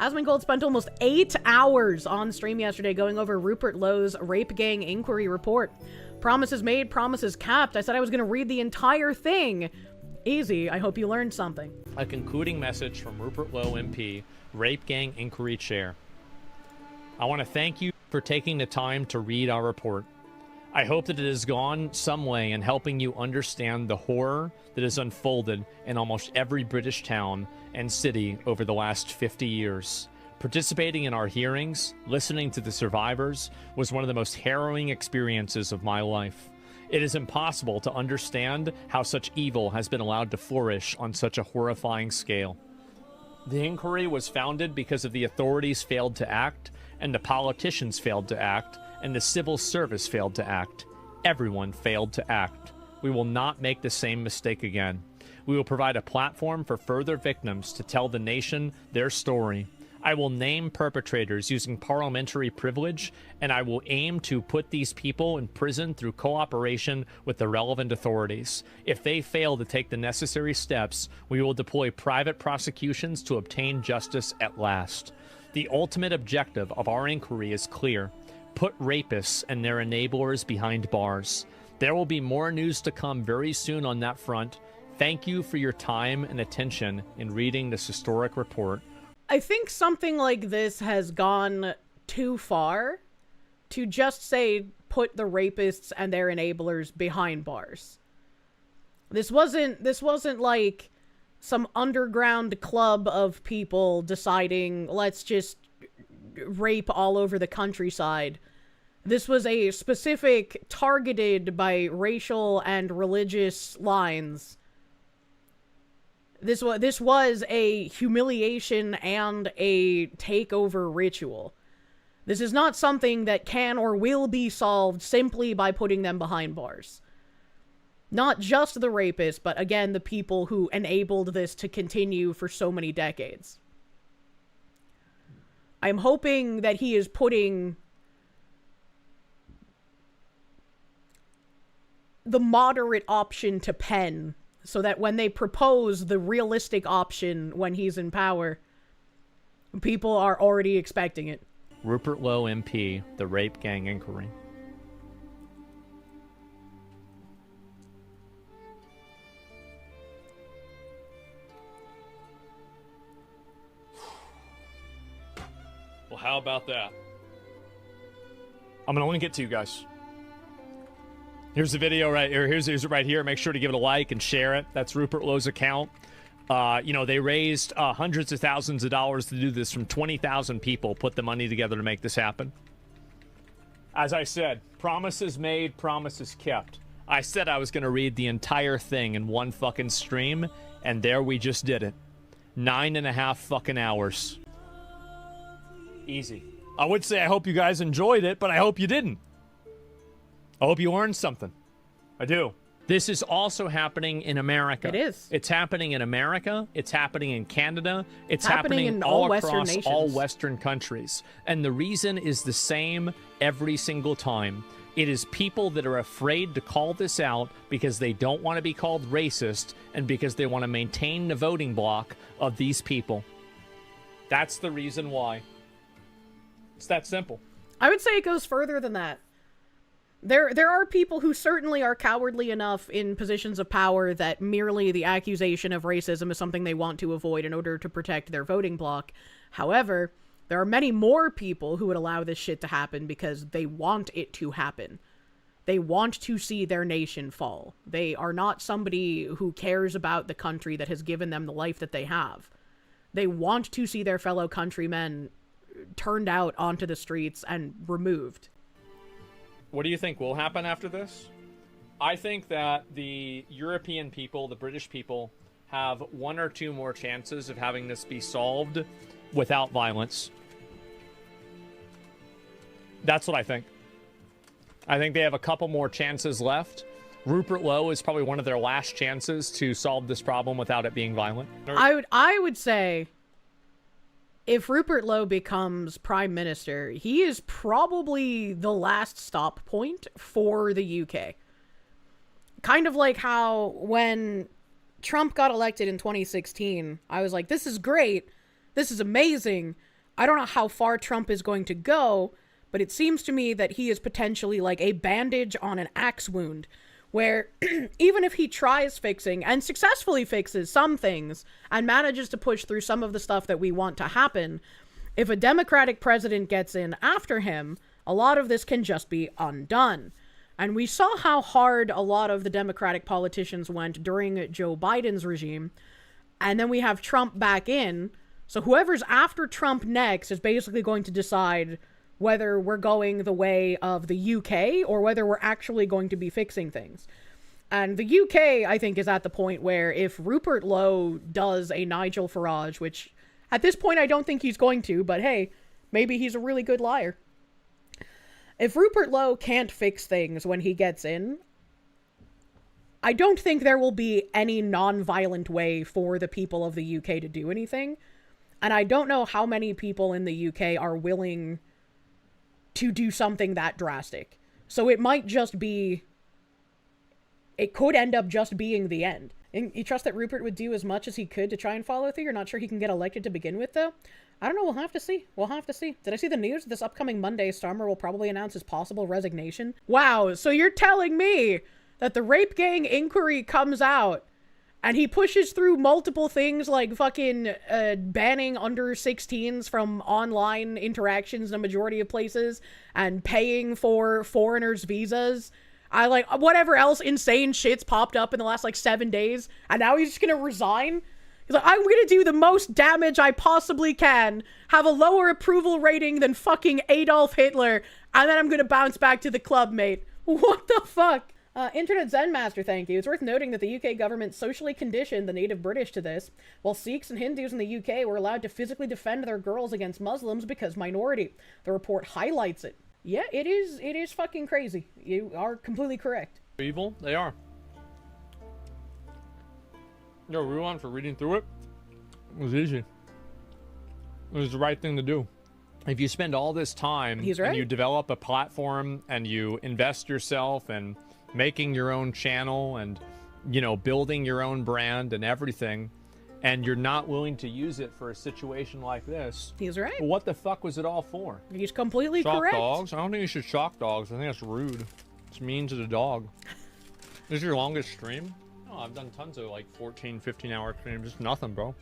Asmongold spent almost 8 hours on stream yesterday going over Rupert Lowe's rape gang inquiry report. Promises made, promises kept. I said I was going to read the entire thing. Easy. I hope you learned something. A concluding message from Rupert Lowe MP, Rape Gang Inquiry Chair. I want to thank you for taking the time to read our report. I hope that it has gone some way in helping you understand the horror that has unfolded in almost every British town and city over the last 50 years. Participating in our hearings, listening to the survivors, was one of the most harrowing experiences of my life. It is impossible to understand how such evil has been allowed to flourish on such a horrifying scale. The inquiry was founded because of the authorities failed to act, and the politicians failed to act, and the civil service failed to act. Everyone failed to act. We will not make the same mistake again. We will provide a platform for further victims to tell the nation their story. I will name perpetrators using parliamentary privilege, and I will aim to put these people in prison through cooperation with the relevant authorities. If they fail to take the necessary steps, we will deploy private prosecutions to obtain justice at last. The ultimate objective of our inquiry is clear. Put rapists and their enablers behind bars. There will be more news to come very soon on that front. Thank you for your time and attention in reading this historic report. I think something like this has gone too far to just say put the rapists and their enablers behind bars. This wasn't like some underground club of people deciding let's just rape all over the countryside. This was a specific, targeted by racial and religious lines. This was a humiliation and a takeover ritual. This is not something that can or will be solved simply by putting them behind bars. Not just the rapists, but again, the people who enabled this to continue for so many decades. I'm hoping that he is putting the moderate option to pen, so that when they propose the realistic option when he's in power, people are already expecting it. Rupert Lowe MP, the Rape Gang Inquiry. Well, how about that? I'm going to link it to you guys. Here's the video right here. Here's it right here. Make sure to give it a like and share it. That's Rupert Lowe's account. They raised hundreds of thousands of dollars to do this from 20,000 people, put the money together to make this happen. As I said, promises made, promises kept. I said I was going to read the entire thing in one fucking stream, and there we just did it. 9.5 fucking hours. Easy. I would say I hope you guys enjoyed it, but I hope you didn't. I hope you learned something. I do. This is also happening in America. It is. It's happening in America. It's happening in Canada. It's happening in all Western across nations. all Western countries. And the reason is the same every single time. It is people that are afraid to call this out because they don't want to be called racist and because they want to maintain the voting bloc of these people. That's the reason why. It's that simple. I would say it goes further than that. There are people who certainly are cowardly enough in positions of power that merely the accusation of racism is something they want to avoid in order to protect their voting bloc. However, there are many more people who would allow this shit to happen because they want it to happen. They want to see their nation fall. They are not somebody who cares about the country that has given them the life that they have. They want to see their fellow countrymen turned out onto the streets and removed. What do you think will happen after this? I think that the European people, the British people, have one or two more chances of having this be solved without violence. That's what I think. I think they have a couple more chances left. Rupert Lowe is probably one of their last chances to solve this problem without it being violent. I would say if Rupert Lowe becomes prime minister, he is probably the last stop point for the UK. Kind of like how when Trump got elected in 2016, I was like, this is great. This is amazing. I don't know how far Trump is going to go, but it seems to me that he is potentially like a bandage on an axe wound, where even if he tries fixing and successfully fixes some things and manages to push through some of the stuff that we want to happen, if a Democratic president gets in after him, a lot of this can just be undone. And we saw how hard a lot of the Democratic politicians went during Joe Biden's regime. And then we have Trump back in. So whoever's after Trump next is basically going to decide whether we're going the way of the UK or whether we're actually going to be fixing things. And the UK, I think, is at the point where if Rupert Lowe does a Nigel Farage, which at this point I don't think he's going to, but hey, maybe he's a really good liar. If Rupert Lowe can't fix things when he gets in, I don't think there will be any non-violent way for the people of the UK to do anything. And I don't know how many people in the UK are willing to do something that drastic. So it might just be... It could end up just being the end. And you trust that Rupert would do as much as he could to try and follow through? You're not sure he can get elected to begin with, though? I don't know. We'll have to see. We'll have to see. Did I see the news? This upcoming Monday, Starmer will probably announce his possible resignation. Wow, so you're telling me that the rape gang inquiry comes out and he pushes through multiple things like fucking banning under 16s from online interactions in a majority of places and paying for foreigners' visas. I like whatever else insane shit's popped up in the last like 7 days. And now he's just gonna resign. He's like, I'm gonna do the most damage I possibly can, have a lower approval rating than fucking Adolf Hitler, and then I'm gonna bounce back to the club, mate. What the fuck? Internet Zen Master, thank you. It's worth noting that the UK government socially conditioned the native British to this, while Sikhs and Hindus in the UK were allowed to physically defend their girls against Muslims because minority. The report highlights it. Yeah, it is fucking crazy. You are completely correct. Evil? They are. No, Wuhan, for reading through it, it was easy. It was the right thing to do. If you spend all this time and you develop a platform and you invest yourself and making your own channel and, you know, building your own brand and everything, and you're not willing to use it for a situation like this. He's right. Well, what the fuck was it all for? He's completely correct. Shock dogs? I don't think you should shock dogs. I think that's rude. It's mean to the dog. This is your longest stream? Oh, I've done tons of like 14, 15 hour streams. Just nothing, bro.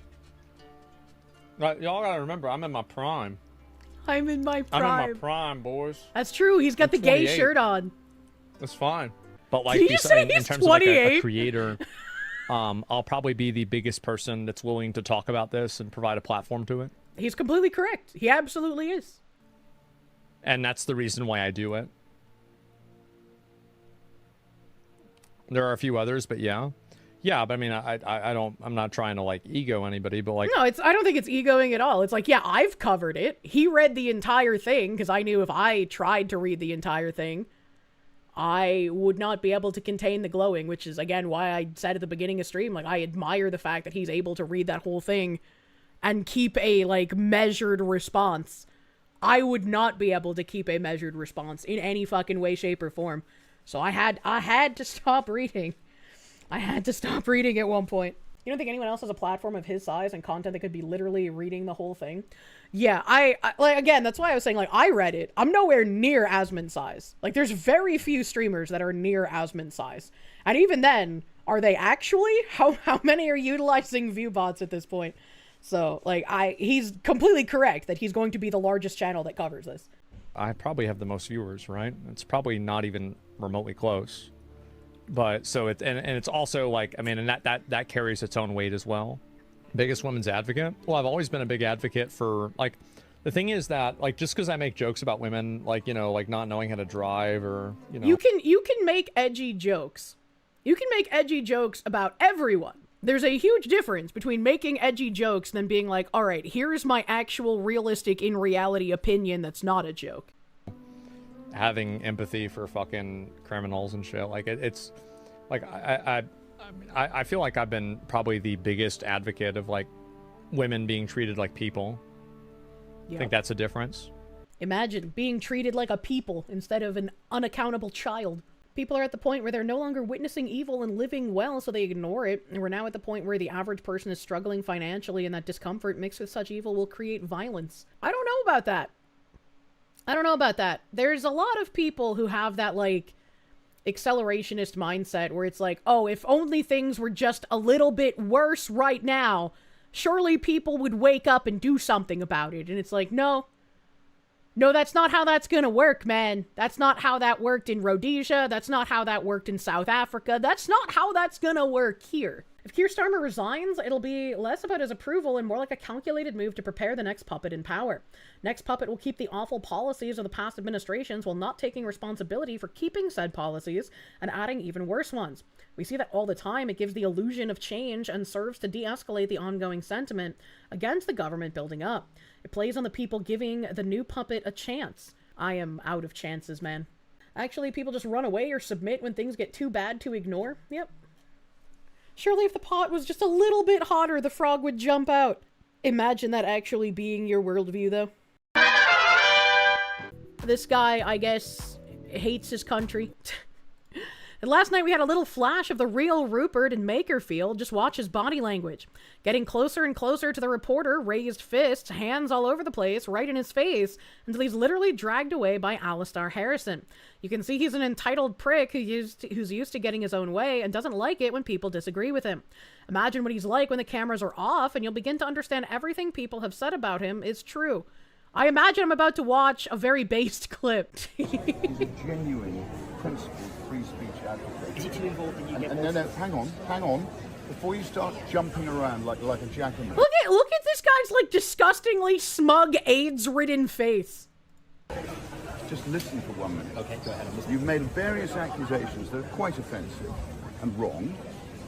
Y'all gotta remember, I'm in my prime. I'm in my prime. I'm in my prime, boys. That's true. He's got the gay shirt on. That's fine. But like, Did you say in he's terms 28? of like a creator, I'll probably be the biggest person that's willing to talk about this and provide a platform to it. He's completely correct. He absolutely is. And that's the reason why I do it. There are a few others, but yeah. Yeah, but I mean, I'm not trying to like ego anybody, but like... No, I don't think it's egoing at all. It's like, yeah, I've covered it. He read the entire thing because I knew if I tried to read the entire thing, I would not be able to contain the glowing, which is, again, why I said at the beginning of stream, like, I admire the fact that he's able to read that whole thing and keep a, like, measured response. I would not be able to keep a measured response in any fucking way, shape, or form. So I had to stop reading. I had to stop reading at one point. You don't think anyone else has a platform of his size and content that could be literally reading the whole thing? Yeah, I like, again, that's why I was saying, like, I read it. I'm nowhere near Asmon's size. Like, there's very few streamers that are near Asmon's size. And even then, are they actually? How many are utilizing ViewBots at this point? So, like, he's completely correct that he's going to be the largest channel that covers this. I probably have the most viewers, right? It's probably not even remotely close. But so it's, and it's also like, I mean, and that carries its own weight as well. Biggest women's advocate? Well, I've always been a big advocate for, like, the thing is that, like, just because I make jokes about women, like, you know, like not knowing how to drive or, you know. You can make edgy jokes. You can make edgy jokes about everyone. There's a huge difference between making edgy jokes than being like, all right, here's my actual realistic in reality opinion that's not a joke. Having empathy for fucking criminals and shit. Like, it's, like, I feel like I've been probably the biggest advocate of, like, women being treated like people. Yep. I think that's a difference. Imagine being treated like a people instead of an unaccountable child. People are at the point where they're no longer witnessing evil and living well, so they ignore it. And we're now at the point where the average person is struggling financially, and that discomfort mixed with such evil will create violence. I don't know about that. I don't know about that. There's a lot of people who have that, like, accelerationist mindset where it's like, oh, if only things were just a little bit worse right now, surely people would wake up and do something about it. And it's like, no, that's not how that's gonna work, man. That's not how that worked in Rhodesia. That's not how that worked in South Africa. That's not how that's gonna work here. If Keir Starmer resigns, it'll be less about his approval and more like a calculated move to prepare the next puppet in power. Next puppet will keep the awful policies of the past administrations while not taking responsibility for keeping said policies and adding even worse ones. We see that all the time. It gives the illusion of change and serves to de-escalate the ongoing sentiment against the government building up. It plays on the people giving the new puppet a chance. I am out of chances, man. Actually, people just run away or submit when things get too bad to ignore. Yep. Surely if the pot was just a little bit hotter, the frog would jump out. Imagine that actually being your worldview, though. This guy, I guess, hates his country. And last night we had a little flash of the real Rupert in Makerfield. Just watch his body language. Getting closer and closer to the reporter, raised fists, hands all over the place, right in his face, until he's literally dragged away by Alistair Harrison. You can see he's an entitled prick who's used to getting his own way and doesn't like it when people disagree with him. Imagine what he's like when the cameras are off, and you'll begin to understand everything people have said about him is true. I imagine I'm about to watch a very based clip. He's a genuine, principled free speech advocate. Is he too involved in you get No, hang on. Before you start jumping around like a jackrabbit. Look at this guy's, like, disgustingly smug, AIDS-ridden face. Just listen for 1 minute. Okay, go ahead. You've made various accusations that are quite offensive and wrong.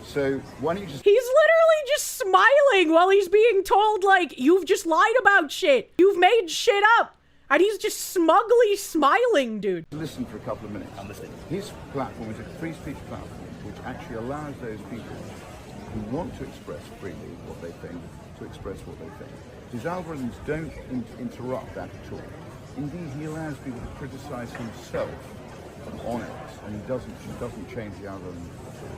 So why don't you just... He's literally just smiling while he's being told, like, you've just lied about shit. You've made shit up. And he's just smugly smiling, dude. Listen for a couple of minutes. I'm listening. His platform is a free speech platform which actually allows those people who want to express freely what they think to express what they think. His algorithms don't interrupt that at all. Indeed, he allows people to criticize himself on it, and he doesn't change the algorithm at all.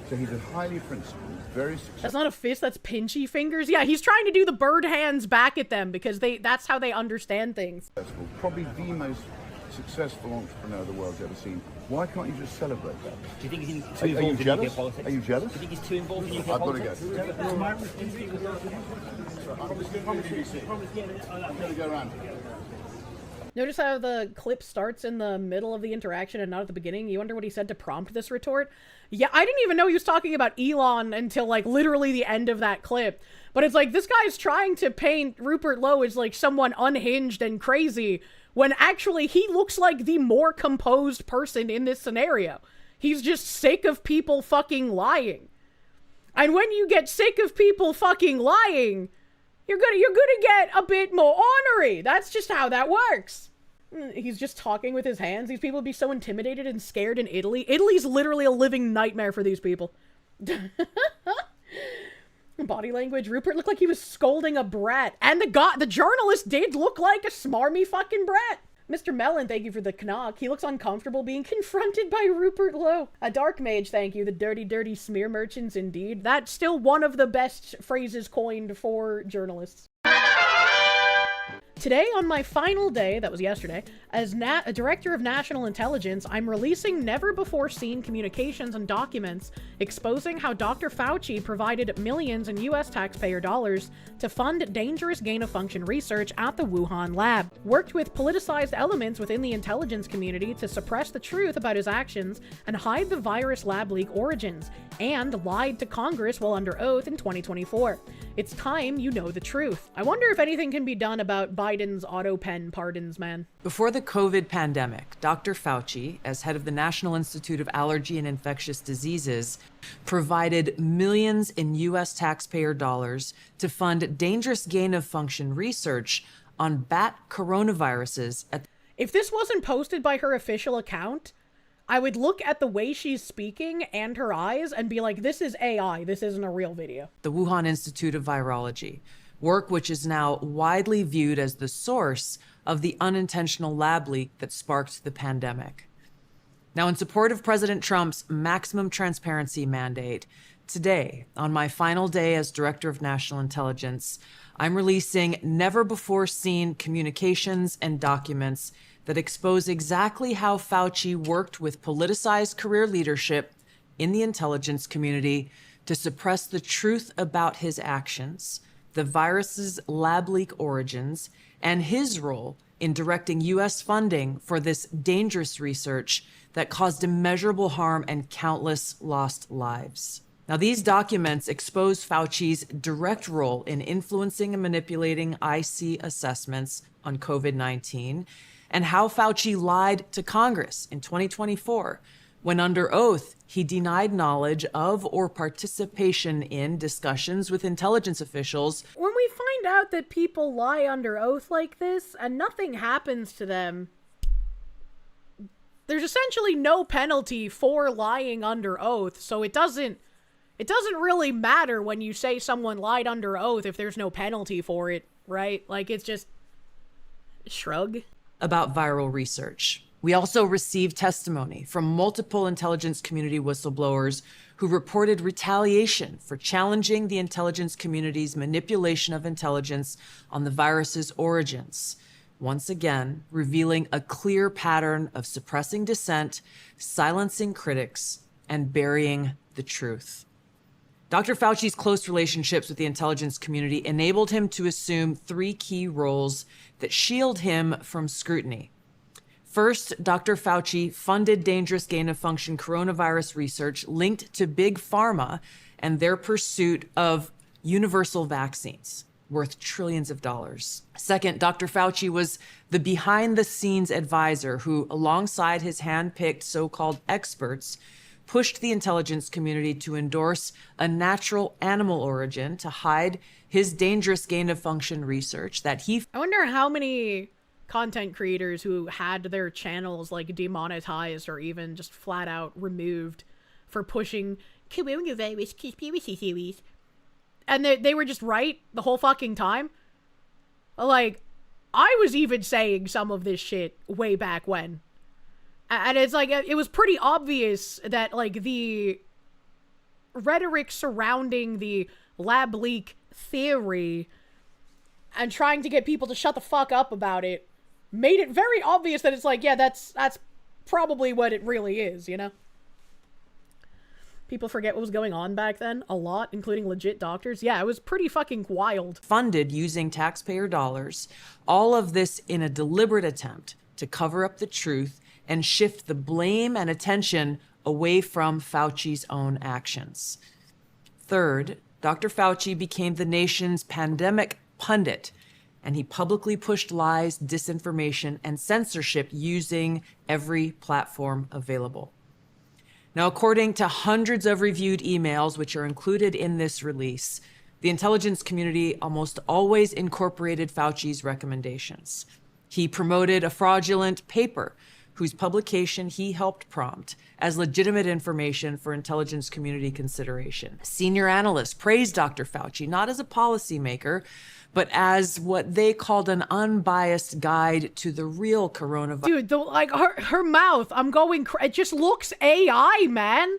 So he's a highly principled, very successful... That's not a fist, that's pinchy fingers. Yeah, he's trying to do the bird hands back at them because that's how they understand things. Probably the most successful entrepreneur the world's ever seen. Why can't you just celebrate that? Do you think he's too involved in UK politics? Are you jealous? Do you think he's too involved in UK I've politics? got to go. I'm going to go around. Notice how the clip starts in the middle of the interaction and not at the beginning? You wonder what he said to prompt this retort? Yeah, I didn't even know he was talking about Elon until, like, literally the end of that clip. But it's like, this guy's trying to paint Rupert Lowe as, like, someone unhinged and crazy, when actually he looks like the more composed person in this scenario. He's just sick of people fucking lying. And when you get sick of people fucking lying, you're gonna get a bit more ornery. That's just how that works. He's just talking with his hands. These people would be so intimidated and scared in Italy. Italy's literally a living nightmare for these people. Body language. Rupert looked like he was scolding a brat. And the journalist did look like a smarmy fucking brat. Mr. Mellon, thank you for the knock. He looks uncomfortable being confronted by Rupert Lowe. A dark mage, thank you. The dirty, dirty smear merchants, indeed. That's still one of the best phrases coined for journalists. Today, on my final day, that was yesterday, as a director of national intelligence, I'm releasing never-before-seen communications and documents exposing how Dr. Fauci provided millions in U.S. taxpayer dollars to fund dangerous gain-of-function research at the Wuhan lab, worked with politicized elements within the intelligence community to suppress the truth about his actions and hide the virus lab leak origins, and lied to Congress while under oath in 2024. It's time you know the truth. I wonder if anything can be done about Biden's auto pen pardons, man. Before the COVID pandemic, Dr. Fauci, as head of the National Institute of Allergy and Infectious Diseases, provided millions in U.S. taxpayer dollars to fund dangerous gain-of-function research on bat coronaviruses. If this wasn't posted by her official account, I would look at the way she's speaking and her eyes and be like, this is AI, this isn't a real video. The Wuhan Institute of Virology, work which is now widely viewed as the source of the unintentional lab leak that sparked the pandemic. Now, in support of President Trump's maximum transparency mandate, today, on my final day as Director of National Intelligence, I'm releasing never-before-seen communications and documents that expose exactly how Fauci worked with politicized career leadership in the intelligence community to suppress the truth about his actions, the virus's lab leak origins, and his role in directing U.S. funding for this dangerous research that caused immeasurable harm and countless lost lives. Now, these documents expose Fauci's direct role in influencing and manipulating IC assessments on COVID-19 and how Fauci lied to Congress in 2024 when, under oath, he denied knowledge of or participation in discussions with intelligence officials. When we find out that people lie under oath like this and nothing happens to them, there's essentially no penalty for lying under oath, so it doesn't really matter when you say someone lied under oath if there's no penalty for it, right? Like, it's just shrug. About viral research. We also received testimony from multiple intelligence community whistleblowers who reported retaliation for challenging the intelligence community's manipulation of intelligence on the virus's origins, once again revealing a clear pattern of suppressing dissent, silencing critics, and burying the truth. Dr. Fauci's close relationships with the intelligence community enabled him to assume three key roles that shield him from scrutiny. First, Dr. Fauci funded dangerous gain-of-function coronavirus research linked to Big Pharma and their pursuit of universal vaccines worth trillions of dollars. Second, Dr. Fauci was the behind-the-scenes advisor who, alongside his hand-picked so-called experts, pushed the intelligence community to endorse a natural animal origin to hide his dangerous gain-of-function research that he... I wonder how many content creators who had their channels, like, demonetized or even just flat out removed for pushing coronavirus conspiracy theories. And they were just right the whole fucking time. Like, I was even saying some of this shit way back when. And it's like, it was pretty obvious that, like, the rhetoric surrounding the lab leak theory and trying to get people to shut the fuck up about it made it very obvious that it's like, yeah, that's probably what it really is, you know? People forget what was going on back then a lot, including legit doctors. Yeah, it was pretty fucking wild. Funded using taxpayer dollars, all of this in a deliberate attempt to cover up the truth and shift the blame and attention away from Fauci's own actions. Third, Dr. Fauci became the nation's pandemic pundit, and he publicly pushed lies, disinformation, and censorship using every platform available. Now, according to hundreds of reviewed emails, which are included in this release, the intelligence community almost always incorporated Fauci's recommendations. He promoted a fraudulent paper whose publication he helped prompt as legitimate information for intelligence community consideration. Senior analysts praised Dr. Fauci not as a policymaker, but as what they called an unbiased guide to the real coronavirus. Dude, like, her mouth, I'm going, it just looks AI, man.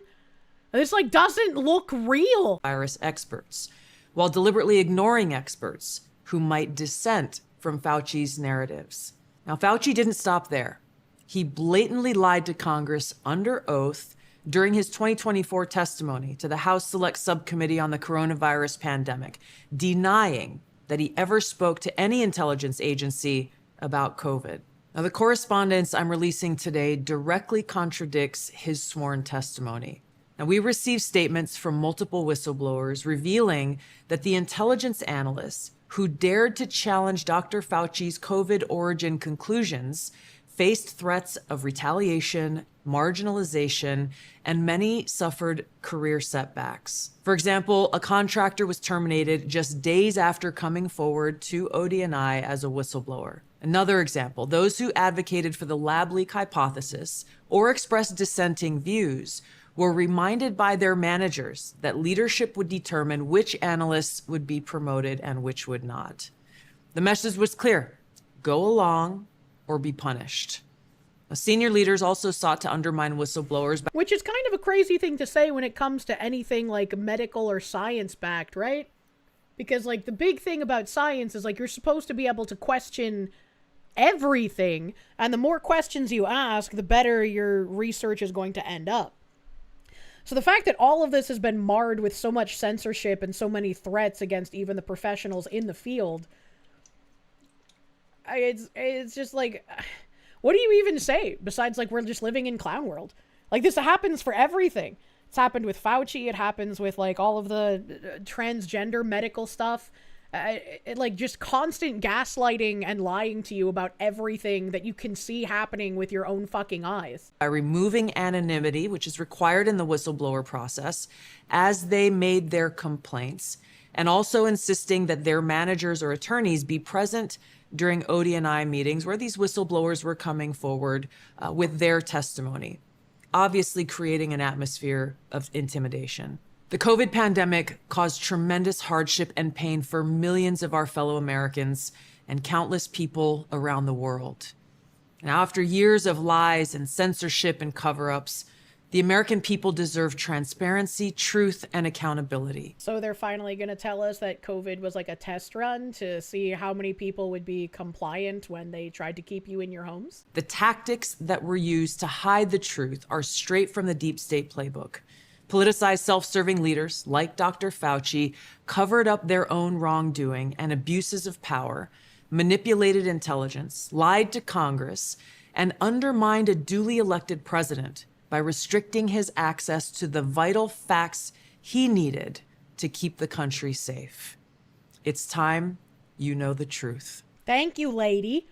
This, like, doesn't look real. Virus experts, while deliberately ignoring experts who might dissent from Fauci's narratives. Now, Fauci didn't stop there. He blatantly lied to Congress under oath during his 2024 testimony to the House Select Subcommittee on the Coronavirus Pandemic, denying that he ever spoke to any intelligence agency about COVID. Now, the correspondence I'm releasing today directly contradicts his sworn testimony. Now, we received statements from multiple whistleblowers revealing that the intelligence analysts who dared to challenge Dr. Fauci's COVID origin conclusions faced threats of retaliation, marginalization, and many suffered career setbacks. For example, a contractor was terminated just days after coming forward to ODNI as a whistleblower. Another example, those who advocated for the lab leak hypothesis or expressed dissenting views were reminded by their managers that leadership would determine which analysts would be promoted and which would not. The message was clear: go along or be punished. Senior leaders also sought to undermine whistleblowers. Which is kind of a crazy thing to say when it comes to anything like medical or science backed, right? Because like the big thing about science is like you're supposed to be able to question everything, and the more questions you ask, the better your research is going to end up. So the fact that all of this has been marred with so much censorship and so many threats against even the professionals in the field, it's just like, what do you even say besides like we're just living in clown world? Like this happens for everything. It's happened with Fauci. It happens with like all of the transgender medical stuff. Like just constant gaslighting and lying to you about everything that you can see happening with your own fucking eyes. By removing anonymity, which is required in the whistleblower process, as they made their complaints, and also insisting that their managers or attorneys be present during ODNI meetings where these whistleblowers were coming forward with their testimony, obviously creating an atmosphere of intimidation. The COVID pandemic caused tremendous hardship and pain for millions of our fellow Americans and countless people around the world. Now, after years of lies and censorship and cover-ups, the American people deserve transparency, truth, and accountability. So they're finally going to tell us that COVID was like a test run to see how many people would be compliant when they tried to keep you in your homes? The tactics that were used to hide the truth are straight from the deep state playbook. Politicized, self-serving leaders like Dr. Fauci covered up their own wrongdoing and abuses of power, manipulated intelligence, lied to Congress, and undermined a duly elected president by restricting his access to the vital facts he needed to keep the country safe. It's time you know the truth. Thank you, lady.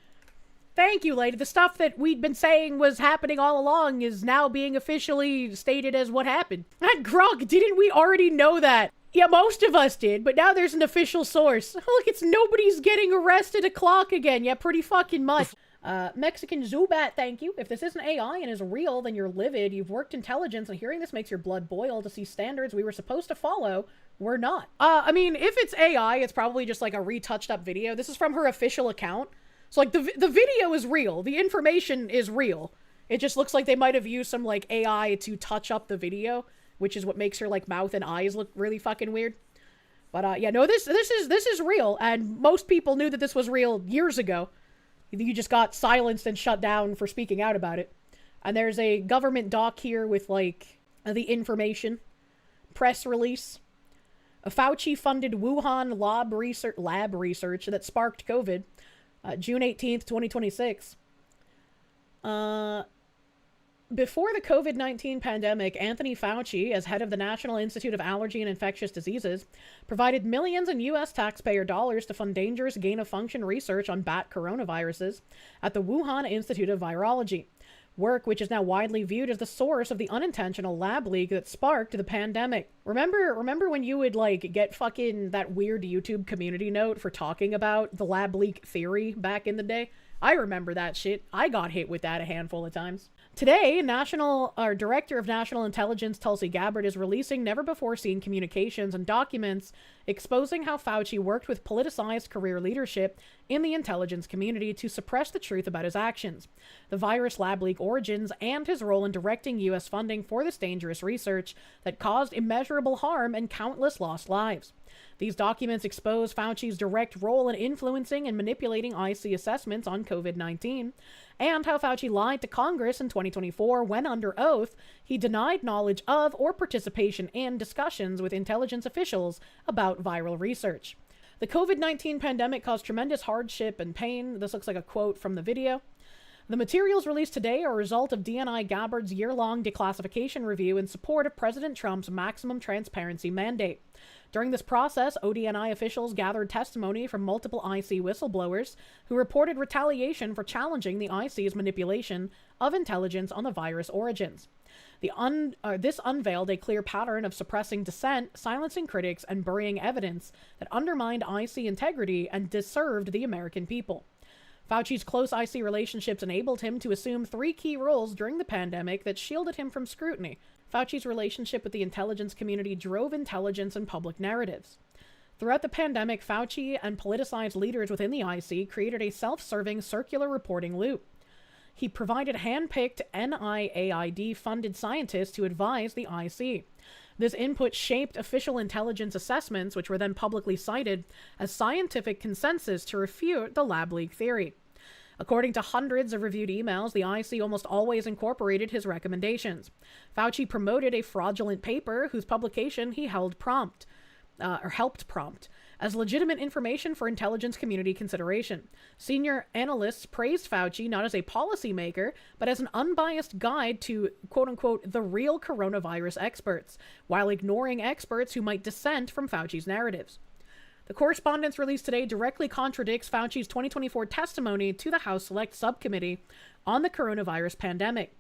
Thank you, lady. The stuff that we'd been saying was happening all along is now being officially stated as what happened. And Grog, didn't we already know that? Yeah, most of us did, but now there's an official source. Look, it's nobody's getting arrested o'clock again. Yeah, pretty fucking much. Mexican Zubat, thank you. If this isn't AI and is real, then you're livid. You've worked intelligence, and hearing this makes your blood boil to see standards we were supposed to follow. We're not. I mean, if it's AI, it's probably just like a retouched up video. This is from her official account. So, like, the video is real. The information is real. It just looks like they might have used some, like, AI to touch up the video, which is what makes her, like, mouth and eyes look really fucking weird. But, yeah, no, this is real, and most people knew that this was real years ago. You just got silenced and shut down for speaking out about it. And there's a government doc here with, like, the information. Press release. A Fauci-funded Wuhan lab research that sparked COVID. June 18th, 2026. Before the COVID-19 pandemic, Anthony Fauci, as head of the National Institute of Allergy and Infectious Diseases, provided millions in U.S. taxpayer dollars to fund dangerous gain-of-function research on bat coronaviruses at the Wuhan Institute of Virology, work which is now widely viewed as the source of the unintentional lab leak that sparked the pandemic. Remember when you would, like, get fucking that weird YouTube community note for talking about the lab leak theory back in the day? I remember that shit. I got hit with that a handful of times. Today, Director of National Intelligence Tulsi Gabbard is releasing never-before-seen communications and documents exposing how Fauci worked with politicized career leadership in the intelligence community to suppress the truth about his actions, the virus lab leak origins, and his role in directing U.S. funding for this dangerous research that caused immeasurable harm and countless lost lives. These documents expose Fauci's direct role in influencing and manipulating IC assessments on COVID-19, and how Fauci lied to Congress in 2024 when, under oath, he denied knowledge of or participation in discussions with intelligence officials about viral research. The COVID-19 pandemic caused tremendous hardship and pain. This looks like a quote from the video. The materials released today are a result of DNI Gabbard's year-long declassification review in support of President Trump's maximum transparency mandate. During this process, ODNI officials gathered testimony from multiple IC whistleblowers who reported retaliation for challenging the IC's manipulation of intelligence on the virus origins. This unveiled a clear pattern of suppressing dissent, silencing critics, and burying evidence that undermined IC integrity and disserved the American people. Fauci's close IC relationships enabled him to assume 3 key roles during the pandemic that shielded him from scrutiny. Fauci's relationship with the intelligence community drove intelligence and public narratives. Throughout the pandemic, Fauci and politicized leaders within the IC created a self-serving circular reporting loop. He provided hand-picked NIAID-funded scientists to advise the IC. This input shaped official intelligence assessments, which were then publicly cited as scientific consensus to refute the lab leak theory. According to hundreds of reviewed emails, the IC almost always incorporated his recommendations. Fauci promoted a fraudulent paper whose publication he helped prompt as legitimate information for intelligence community consideration. Senior analysts praised Fauci not as a policymaker, but as an unbiased guide to, quote-unquote, the real coronavirus experts, while ignoring experts who might dissent from Fauci's narratives. The correspondence released today directly contradicts Fauci's 2024 testimony to the House Select Subcommittee on the coronavirus pandemic.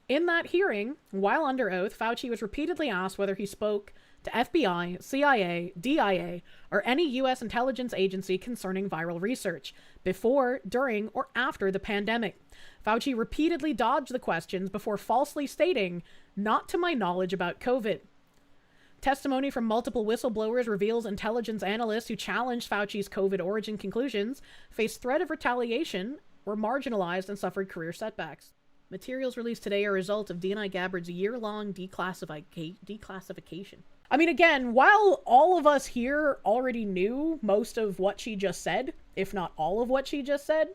In that hearing, while under oath, Fauci was repeatedly asked whether he spoke to FBI, CIA, DIA, or any U.S. intelligence agency concerning viral research, before, during, or after the pandemic. Fauci repeatedly dodged the questions before falsely stating, "Not to my knowledge about COVID." Testimony from multiple whistleblowers reveals intelligence analysts who challenged Fauci's COVID origin conclusions faced threat of retaliation, were marginalized, and suffered career setbacks. Materials released today are a result of Tulsi Gabbard's year-long declassification. I mean, again, while all of us here already knew most of what she just said, if not all of what she just said,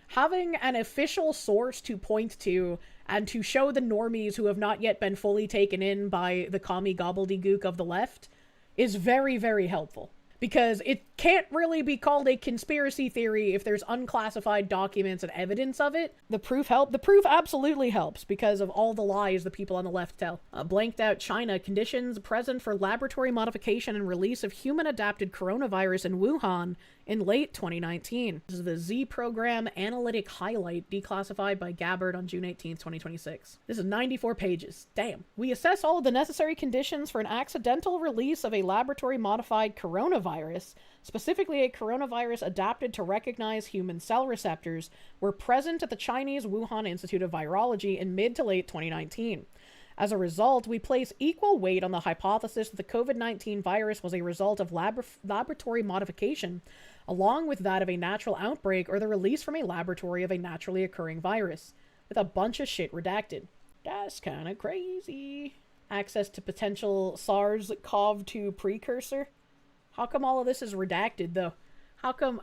having an official source to point to and to show the normies who have not yet been fully taken in by the commie gobbledygook of the left is very, very helpful. Because it can't really be called a conspiracy theory if there's unclassified documents and evidence of it. The proof absolutely helps because of all the lies the people on the left tell. Blanked out China, conditions present for laboratory modification and release of human-adapted coronavirus in Wuhan in late 2019. This is the Z program analytic highlight declassified by Gabbard on June 18th, 2026. This is 94 pages. Damn. We assess all of the necessary conditions for an accidental release of a laboratory-modified coronavirus, specifically a coronavirus adapted to recognize human cell receptors, were present at the Chinese Wuhan Institute of Virology in mid to late 2019. As a result, we place equal weight on the hypothesis that the COVID-19 virus was a result of laboratory modification, along with that of a natural outbreak or the release from a laboratory of a naturally occurring virus, with a bunch of shit redacted. That's kind of crazy. Access to potential SARS-CoV-2 precursor? How come all of this is redacted, though? How come?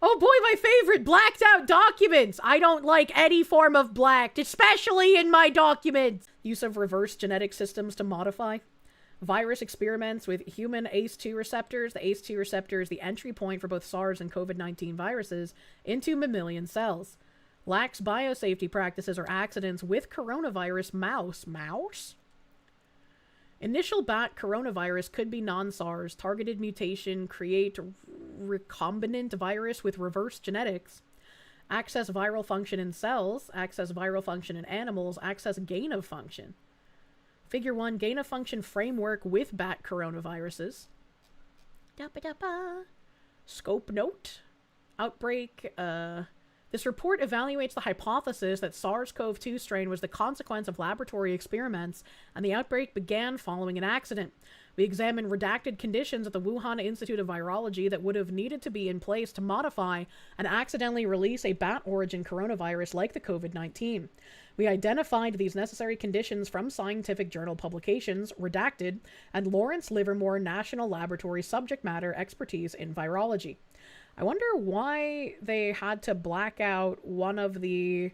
Oh boy, my favorite, blacked out documents. I don't like any form of blacked, especially in my documents. Use of reverse genetic systems to modify. Virus experiments with human ACE2 receptors. The ACE2 receptor is the entry point for both SARS and COVID-19 viruses into mammalian cells. Lax biosafety practices or accidents with coronavirus mouse? Initial bat coronavirus could be non-SARS. Targeted mutation create recombinant virus with reverse genetics. Access viral function in cells. Access viral function in animals. Access gain of function. Figure 1, gain of function framework with bat coronaviruses. Scope note. Outbreak. This report evaluates the hypothesis that SARS-CoV-2 strain was the consequence of laboratory experiments, and the outbreak began following an accident. We examined redacted conditions at the Wuhan Institute of Virology that would have needed to be in place to modify and accidentally release a bat-origin coronavirus like the COVID-19. We identified these necessary conditions from scientific journal publications, redacted, and Lawrence Livermore National Laboratory subject matter expertise in virology. I wonder why they had to black out one of the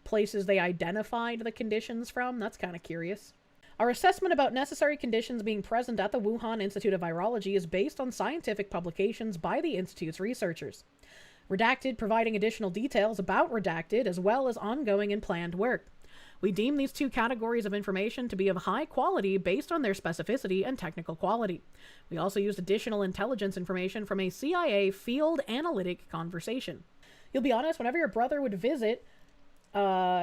places they identified the conditions from. That's kind of curious. Our assessment about necessary conditions being present at the Wuhan Institute of Virology is based on scientific publications by the Institute's researchers. Redacted providing additional details about redacted as well as ongoing and planned work. We deem these two categories of information to be of high quality based on their specificity and technical quality. We also used additional intelligence information from a CIA field analytic conversation. You'll be honest, whenever your brother would visit,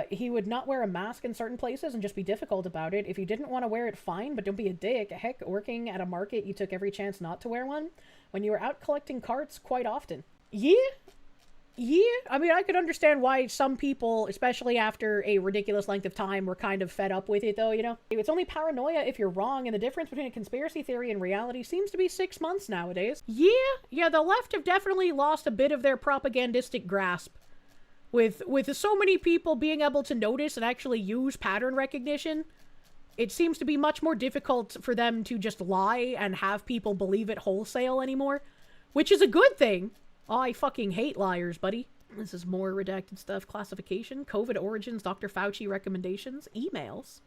he would not wear a mask in certain places and just be difficult about it. If you didn't want to wear it, fine, but don't be a dick. Heck, working at a market, you took every chance not to wear one. When you were out collecting carts, quite often. Yeah, I mean, I could understand why some people, especially after a ridiculous length of time, were kind of fed up with it, though, you know? It's only paranoia if you're wrong, and the difference between a conspiracy theory and reality seems to be 6 months nowadays. Yeah, the left have definitely lost a bit of their propagandistic grasp. With so many people being able to notice and actually use pattern recognition, it seems to be much more difficult for them to just lie and have people believe it wholesale anymore, which is a good thing. Oh, I fucking hate liars, buddy. This is more redacted stuff. Classification, COVID origins, Dr. Fauci recommendations, emails.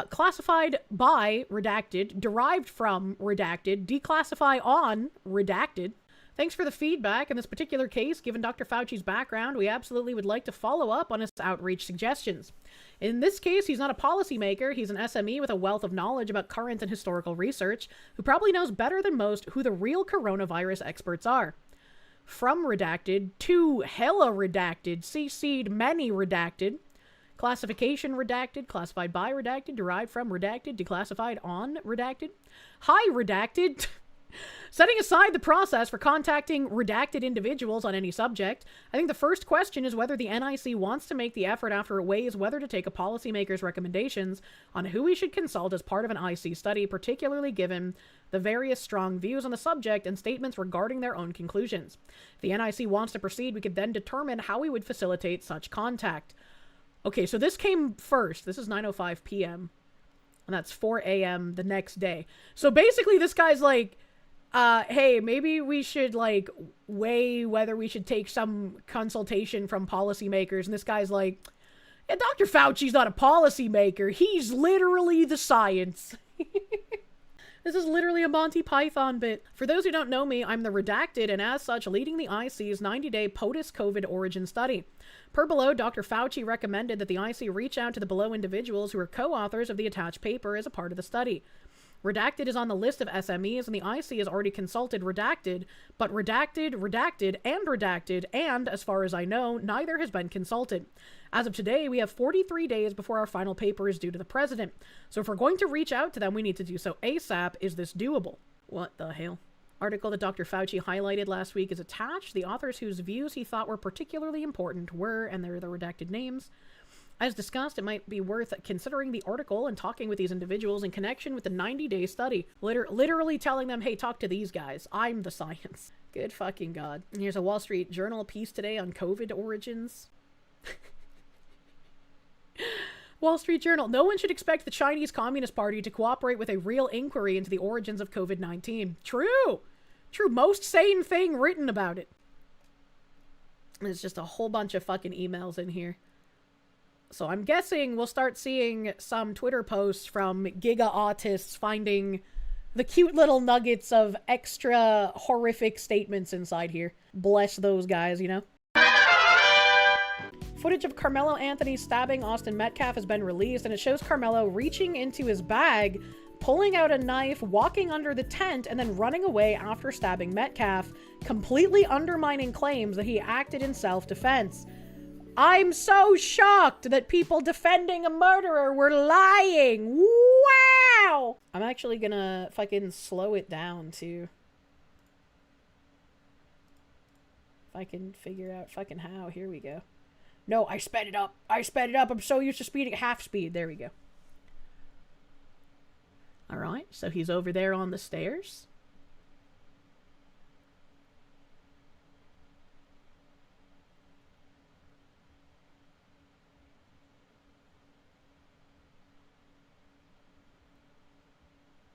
Classified by redacted, derived from redacted, declassify on redacted. Thanks for the feedback. In this particular case, given Dr. Fauci's background, we absolutely would like to follow up on his outreach suggestions. In this case, he's not a policymaker. He's an SME with a wealth of knowledge about current and historical research, who probably knows better than most who the real coronavirus experts are. From redacted to hella redacted, CC'd many redacted. Classification redacted, classified by redacted, derived from redacted, declassified on redacted. Hi redacted. Setting aside the process for contacting redacted individuals on any subject, I think the first question is whether the NIC wants to make the effort after it weighs whether to take a policymaker's recommendations on who we should consult as part of an IC study, particularly given the various strong views on the subject and statements regarding their own conclusions. If the NIC wants to proceed, we could then determine how we would facilitate such contact. Okay, so this came first. This is 9:05 p.m. And that's 4 a.m. the next day. So basically this guy's like, hey, maybe we should, like, weigh whether we should take some consultation from policymakers. And this guy's like, yeah, Dr. Fauci's not a policymaker. He's literally the science. This is literally a Monty Python bit. For those who don't know me, I'm the redacted and as such leading the IC's 90-day POTUS COVID origin study. Per below, Dr. Fauci recommended that the IC reach out to the below individuals who are co-authors of the attached paper as a part of the study. Redacted is on the list of SMEs, and the IC has already consulted redacted, but redacted, and, as far as I know, neither has been consulted. As of today, we have 43 days before our final paper is due to the president. So if we're going to reach out to them, we need to do so ASAP. Is this doable? What the hell? Article that Dr. Fauci highlighted last week is attached. The authors whose views he thought were particularly important were, and they're the redacted names. As discussed, it might be worth considering the article and talking with these individuals in connection with the 90-day study. Literally telling them, hey, talk to these guys. I'm the science. Good fucking God. And here's a Wall Street Journal piece today on COVID origins. Wall Street Journal. No one should expect the Chinese Communist Party to cooperate with a real inquiry into the origins of COVID-19. True. True. Most sane thing written about it. There's just a whole bunch of fucking emails in here. So I'm guessing we'll start seeing some Twitter posts from Giga autists finding the cute little nuggets of extra horrific statements inside here. Bless those guys, you know? Footage of Karmelo Anthony stabbing Austin Metcalf has been released, and it shows Karmelo reaching into his bag, pulling out a knife, walking under the tent, and then running away after stabbing Metcalf, completely undermining claims that he acted in self-defense. I'm so shocked that people defending a murderer were lying. Wow! I'm actually gonna fucking slow it down, too. If I can figure out fucking how. Here we go. No, I sped it up. I sped it up. I'm so used to speeding at half speed. There we go. Alright, so he's over there on the stairs.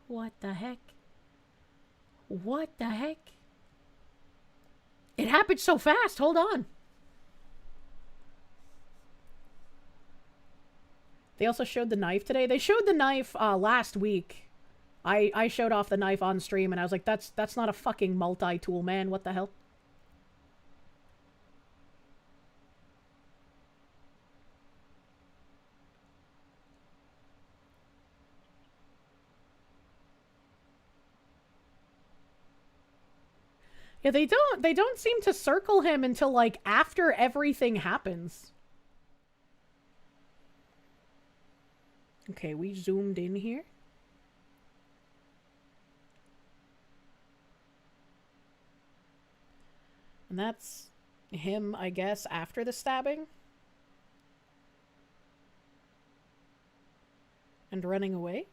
What the heck? What the heck? It happened so fast. Hold on. They also showed the knife today. They showed the knife last week. I showed off the knife on stream and I was like, that's not a fucking multi-tool, man. What the hell? Yeah, they don't seem to circle him until, like, after everything happens. Okay, we zoomed in here. And that's him, I guess, after the stabbing. And running away.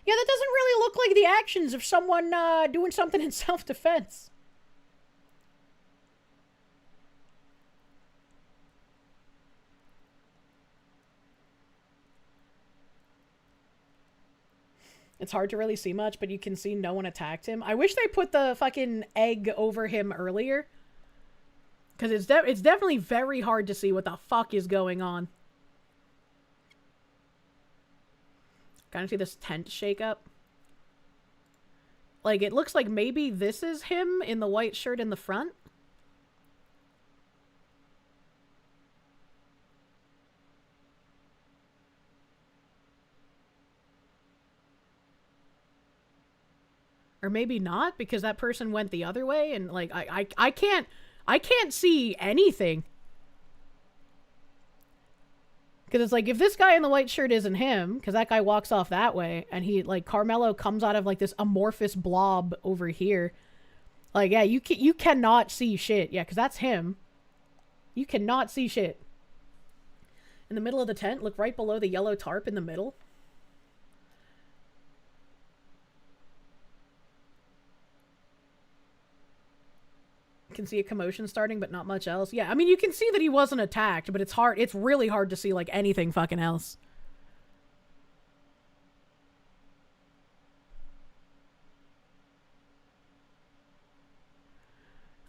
Yeah, that doesn't really look like the actions of someone doing something in self-defense. It's hard to really see much, but you can see no one attacked him. I wish they put the fucking egg over him earlier. Because it's definitely very hard to see what the fuck is going on. Kind of see this tent shake up. Like, it looks like maybe this is him in the white shirt in the front. Or maybe not, because that person went the other way, and, like, I can't see anything. Because it's like, if this guy in the white shirt isn't him, because that guy walks off that way, and he, like, Karmelo comes out of, like, this amorphous blob over here. Like, yeah, you cannot see shit. Yeah, because that's him. You cannot see shit. In the middle of the tent, look right below the yellow tarp in the middle. Can see a commotion starting, but not much else. Yeah, I mean, you can see that he wasn't attacked, but it's hard. It's really hard to see, like, anything fucking else.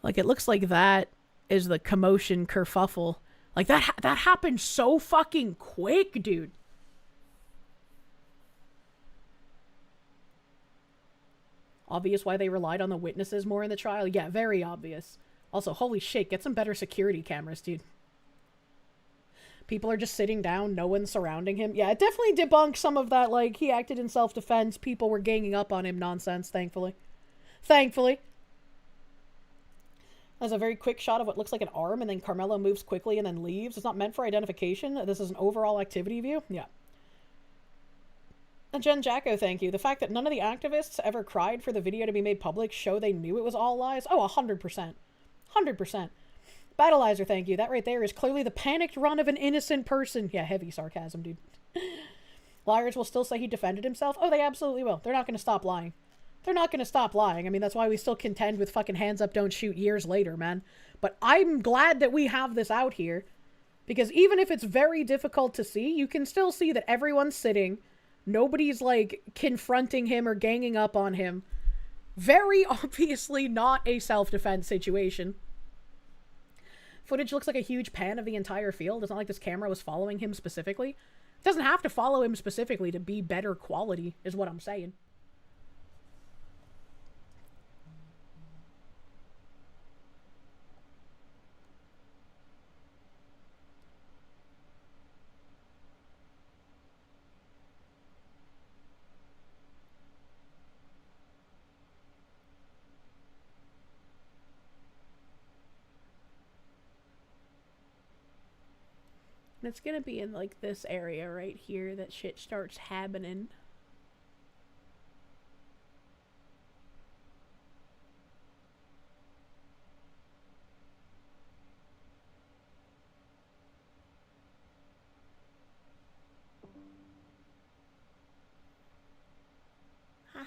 Like, it looks like that is the commotion kerfuffle. Like, that happened so fucking quick, dude. Obvious why they relied on the witnesses more in the trial? Yeah, very obvious. Also, holy shit, get some better security cameras, dude. People are just sitting down, no one's surrounding him. Yeah, it definitely debunks some of that, like, he acted in self-defense, people were ganging up on him nonsense, thankfully. Thankfully. There's a very quick shot of what looks like an arm, and then Karmelo moves quickly and then leaves. It's not meant for identification. This is an overall activity view. Yeah. And Jen Jacko, thank you. The fact that none of the activists ever cried for the video to be made public show they knew it was all lies. Oh, 100%. 100%. Battleizer, thank you. That right there is clearly the panicked run of an innocent person. Yeah, heavy sarcasm, dude. Liars will still say he defended himself. Oh, they absolutely will. They're not going to stop lying. They're not going to stop lying. I mean, that's why we still contend with fucking hands up, don't shoot years later, man. But I'm glad that we have this out here. Because even if it's very difficult to see, you can still see that everyone's sitting. Nobody's, like, confronting him or ganging up on him. Very obviously not a self-defense situation. Footage looks like a huge pan of the entire field. It's not like this camera was following him specifically. It doesn't have to follow him specifically to be better quality, is what I'm saying. And it's gonna be in, like, this area right here that shit starts happening. Huh.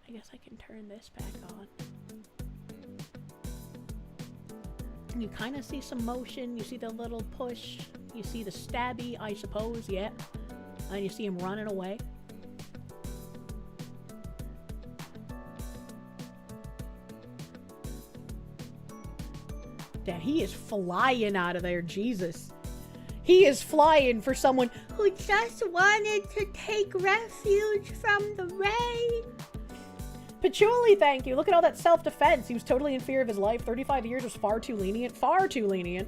I guess I can turn this back on. And you kind of see some motion. You see the little push. You see the stabby, I suppose, yeah. And you see him running away. Damn, he is flying out of there, Jesus. He is flying for someone who just wanted to take refuge from the rain. Patchouli, thank you. Look at all that self-defense. He was totally in fear of his life. 35 years was far too lenient. Far too lenient.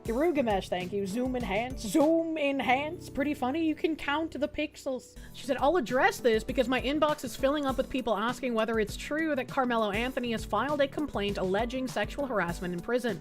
Garugamesh, thank you. Zoom enhance. Zoom enhance. Pretty funny. You can count the pixels. She said, I'll address this because my inbox is filling up with people asking whether it's true that Karmelo Anthony has filed a complaint alleging sexual harassment in prison.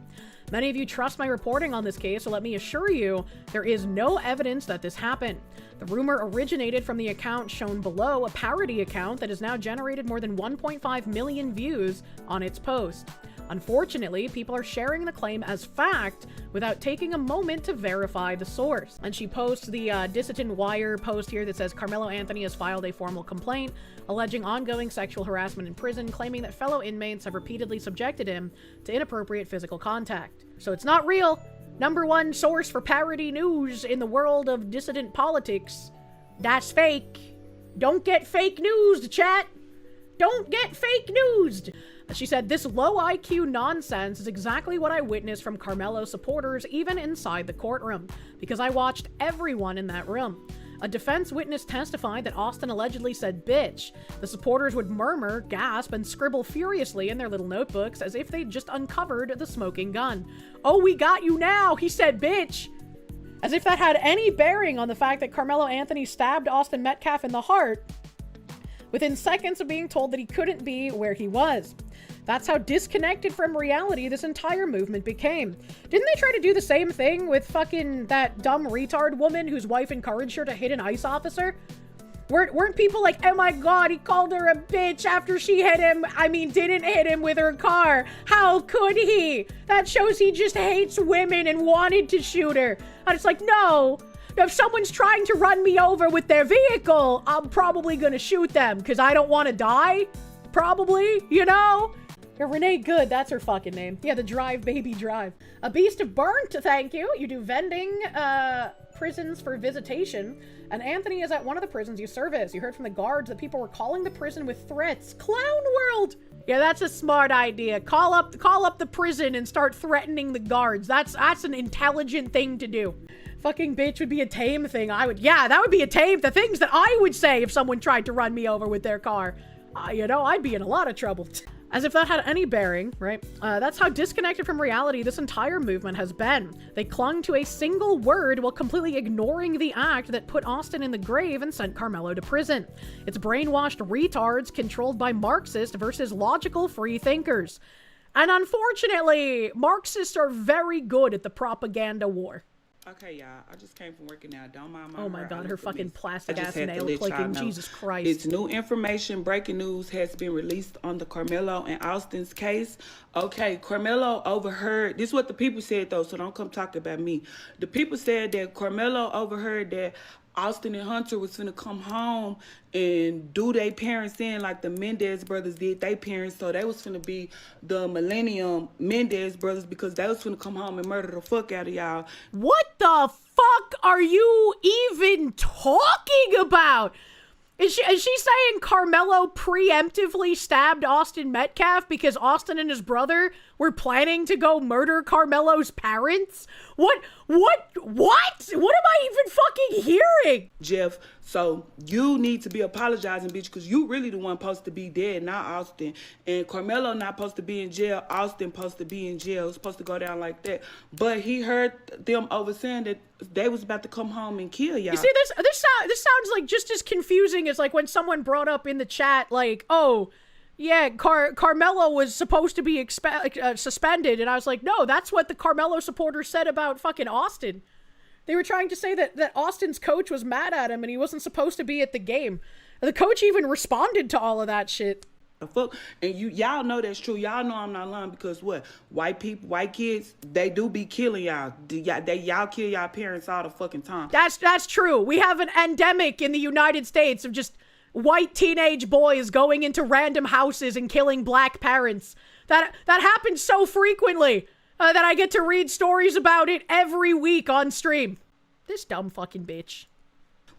Many of you trust my reporting on this case, so let me assure you, there is no evidence that this happened. The rumor originated from the account shown below, a parody account that has now generated more than 1.5 million views on its post. Unfortunately, people are sharing the claim as fact without taking a moment to verify the source. And she posts the Dissident Wire post here that says Karmelo Anthony has filed a formal complaint alleging ongoing sexual harassment in prison, claiming that fellow inmates have repeatedly subjected him to inappropriate physical contact. So it's not real. Number one source for parody news in the world of dissident politics. That's fake. Don't get fake news, chat. Don't get fake news. She said, this low IQ nonsense is exactly what I witnessed from Karmelo supporters even inside the courtroom, because I watched everyone in that room. A defense witness testified that Austin allegedly said bitch. The supporters would murmur, gasp, and scribble furiously in their little notebooks as if they'd just uncovered the smoking gun. Oh, we got you now, he said bitch. As if that had any bearing on the fact that Karmelo Anthony stabbed Austin Metcalf in the heart within seconds of being told that he couldn't be where he was. That's how disconnected from reality this entire movement became. Didn't they try to do the same thing with fucking that dumb retard woman whose wife encouraged her to hit an ICE officer? Weren't people like, oh my god, he called her a bitch after she hit him, didn't hit him with her car. How could he? That shows he just hates women and wanted to shoot her. And it's like, no. If someone's trying to run me over with their vehicle, I'm probably gonna shoot them because I don't want to die. Probably, you know? Yeah, Renee Good, that's her fucking name. Yeah, the Drive Baby Drive. A Beast of Burnt, thank you. You do vending, prisons for visitation. And Anthony is at one of the prisons you service. You heard from the guards that people were calling the prison with threats. Clown World! Yeah, that's a smart idea. Call up the prison and start threatening the guards. That's an intelligent thing to do. Fucking bitch would be a tame thing. Yeah, that would be a tame. The things that I would say if someone tried to run me over with their car. I'd be in a lot of trouble. As if that had any bearing, right? That's how disconnected from reality this entire movement has been. They clung to a single word while completely ignoring the act that put Austin in the grave and sent Karmelo to prison. It's brainwashed retards controlled by Marxists versus logical free thinkers. And unfortunately, Marxists are very good at the propaganda war. Okay, y'all. I just came from working now. Don't mind my Oh my god, her fucking plastic ass nail nail clicking. Jesus Christ. It's new information. Breaking news has been released on the Karmelo and Austin's case. Okay, Karmelo overheard. This is what the people said, though, so don't come talk about me. The people said that Karmelo overheard that Austin and Hunter was finna come home and do their parents in like the Mendez brothers did their parents. So they was finna be the Millennium Mendez brothers because they was finna come home and murder the fuck out of y'all. What the fuck are you even talking about? Is she saying Karmelo preemptively stabbed Austin Metcalf because Austin and his brother were planning to go murder Karmelo's parents? What am I even fucking hearing? Jeff, so you need to be apologizing, bitch, because you really the one supposed to be dead, not Austin. And Karmelo not supposed to be in jail. Austin supposed to be in jail. It's supposed to go down like that. But he heard them over saying that they was about to come home and kill y'all. You see, this sounds like just as confusing as like when someone brought up in the chat, like, oh, yeah, Karmelo was supposed to be suspended. And I was like, no, that's what the Karmelo supporters said about fucking Austin. They were trying to say that Austin's coach was mad at him and he wasn't supposed to be at the game. And the coach even responded to all of that shit. Fuck, and y'all know that's true. Y'all know I'm not lying because what? White people, white kids, they do be killing y'all. Y'all kill y'all parents all the fucking time. That's true. We have an endemic in the United States of just white teenage boys going into random houses and killing black parents. That happens so frequently that I get to read stories about it every week on stream. This dumb fucking bitch.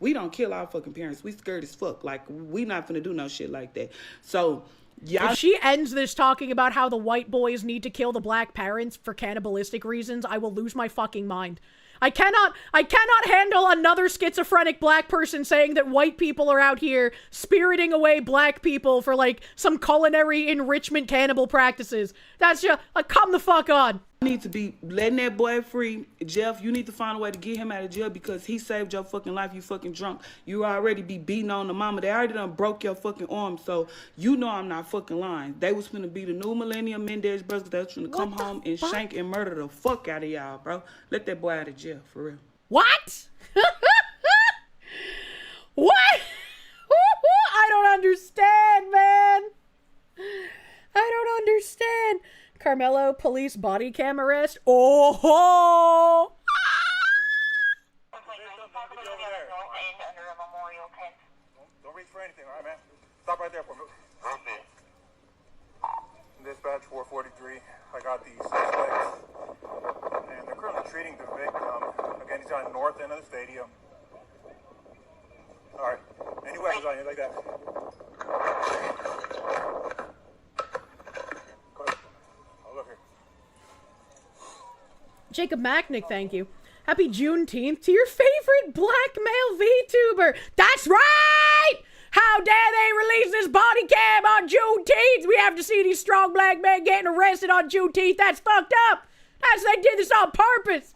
We don't kill our fucking parents. We scared as fuck. Like, we not finna do no shit like that. So, y'all... If she ends this talking about how the white boys need to kill the black parents for cannibalistic reasons, I will lose my fucking mind. I cannot handle another schizophrenic black person saying that white people are out here spiriting away black people for, like, some culinary enrichment cannibal practices. That's just... come the fuck on. Need to be letting that boy free. Jeff, you need to find a way to get him out of jail because he saved your fucking life. You fucking drunk. You already be beating on the mama. They already done broke your fucking arm. So you know I'm not fucking lying. They was finna be the new Millennium Mendez brothers. They was finna come home and shank and murder the fuck out of y'all, bro. Let that boy out of jail, for real. What? What? I don't understand, man. I don't understand. Karmelo police body cam arrest. Oh! Don't reach for anything, all right, man? Stop right there for me. Dispatch 443. I got the suspects, and they're currently treating the victim. Again, he's on the north end of the stadium. All right. Anyway. hands on you like that. Oh, look here. Jacob Macknick, thank you. Happy Juneteenth to your favorite black male VTuber. That's right! How dare they release this body cam on Juneteenth? We have to see these strong black men getting arrested on Juneteenth. That's fucked up. They did this on purpose.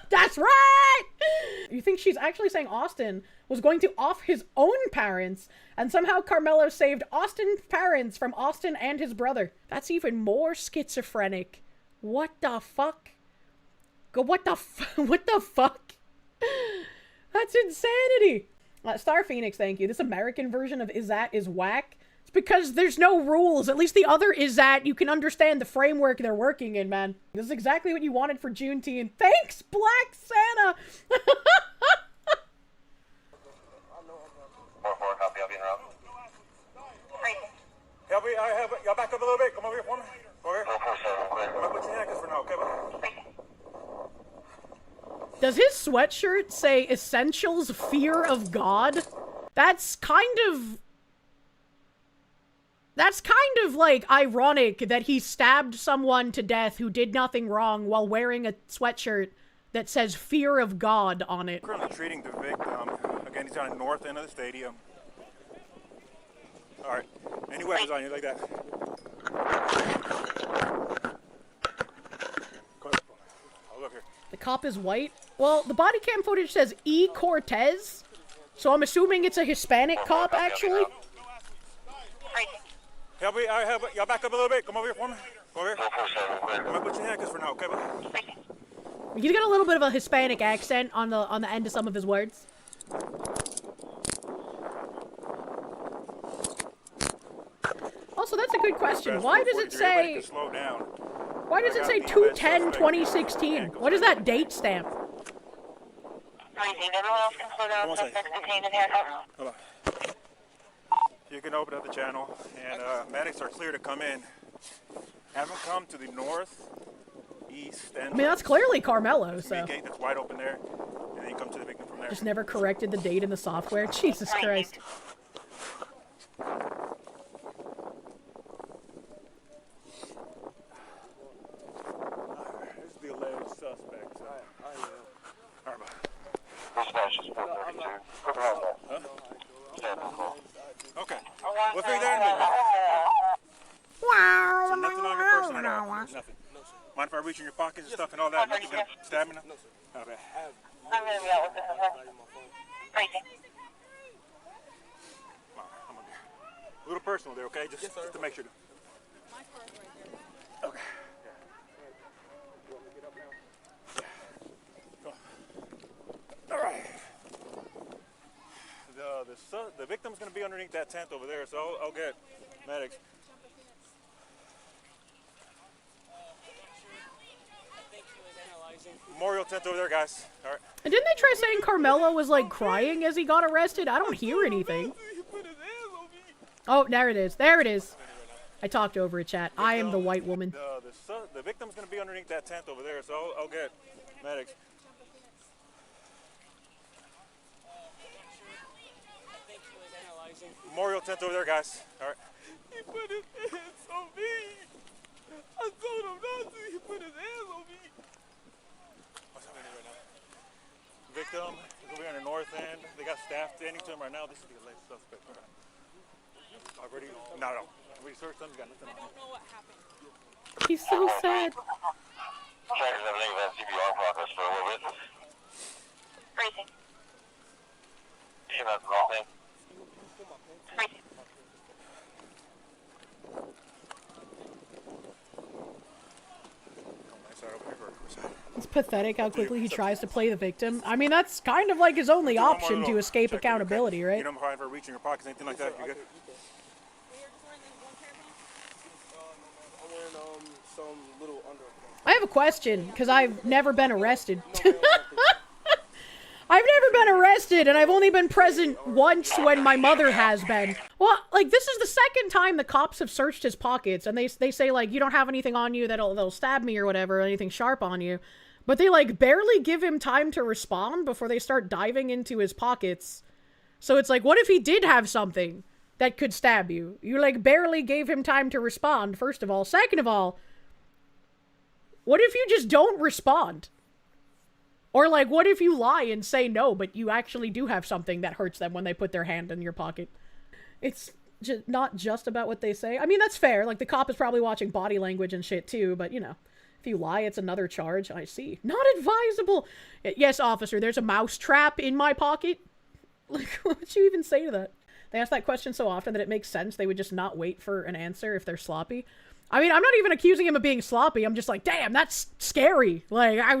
That's right! You think she's actually saying Austin was going to off his own parents, and somehow Karmelo saved Austin's parents from Austin and his brother. That's even more schizophrenic. What the fuck? What the fuck? That's insanity. Star Phoenix, thank you. This American version of Is That is whack. It's because there's no rules. At least the other Is That, you can understand the framework they're working in, man. This is exactly what you wanted for Juneteenth. Thanks, Black Santa! Y'all back up a little bit. Come over here for me. Over here. I'm gonna put your handcuffs for now, okay, buddy? Does his sweatshirt say Essentials Fear of God? That's kind of like ironic that he stabbed someone to death who did nothing wrong while wearing a sweatshirt that says Fear of God on it. Currently treating the victim. Again, he's on the north end of the stadium. All right. Any weapons on you like that? Oh, look here. The cop is white? Well, the body cam footage says E. Cortez, so I'm assuming it's a Hispanic cop, actually. Y'all back up a little bit. Come over here for me. Come over here. I'm gonna put your handcuffs for now, okay, buddy? He's got a little bit of a Hispanic accent on the end of some of his words. Also, that's a good question. Why does it say... Why does it say 2/10/2016? What is that date stamp? Hold on. You can open up the channel, and medics are clear to come in. Have them come to the north, east, and... I mean, that's clearly Karmelo, so... gate that's wide open there, and then you come to the victim from there. Just never corrected the date in the software. Jesus Christ. This is the alleged suspect. Okay. We'll figure that in a minute. So nothing on your person at all? Nothing. Mind if I reach in your pockets and stuff and all that? Nothing gonna stab me? No, sir. Okay. I'm gonna be out with this. Crazy. I'm gonna be a little personal there, okay? Just to make sure. Okay. All right. The victim's going to be underneath that tent over there, so I'll get medics. Memorial tent over there, guys. All right. And didn't they try saying Karmelo was, like, crying as he got arrested? I don't hear anything. Oh, there it is. There it is. I talked over it, chat. I am the white woman. The victim's going to be underneath that tent over there, so I'll get medics. Memorial tent over there, guys. All right. He put his hands on me. I told him not to. He put his hands on me. What's happening right now? Victim is over here on the north end. They got staff standing to him right now. This is the alleged suspect. Already? No. We searched them. Got nothing on him. I don't know what happened. He's so sad. Checkers everything about CPR progress for a little bit. Crazy. You know, the wrong thing. Crazy. It's pathetic how quickly he tries to play the victim. I mean, that's kind of like his only option to escape accountability, right? You don't mind for reaching your pockets, anything like that? You good? I have a question, because I've never been arrested. I've never been arrested, and I've only been present once when my mother has been. Well, like, this is the second time the cops have searched his pockets, and they say, like, you don't have anything on you that'll stab me or whatever, or anything sharp on you. But they, like, barely give him time to respond before they start diving into his pockets. So it's like, what if he did have something that could stab you? You, like, barely gave him time to respond, first of all. Second of all, what if you just don't respond? Or, like, what if you lie and say no, but you actually do have something that hurts them when they put their hand in your pocket? It's not just about what they say. I mean, that's fair. Like, the cop is probably watching body language and shit, too, but, you know. If you lie, it's another charge. I see. Not advisable. Yes, officer, there's a mouse trap in my pocket. Like, what would you even say to that? They ask that question so often that it makes sense they would just not wait for an answer if they're sloppy. I mean, I'm not even accusing him of being sloppy. I'm just like, damn, that's scary. Like, I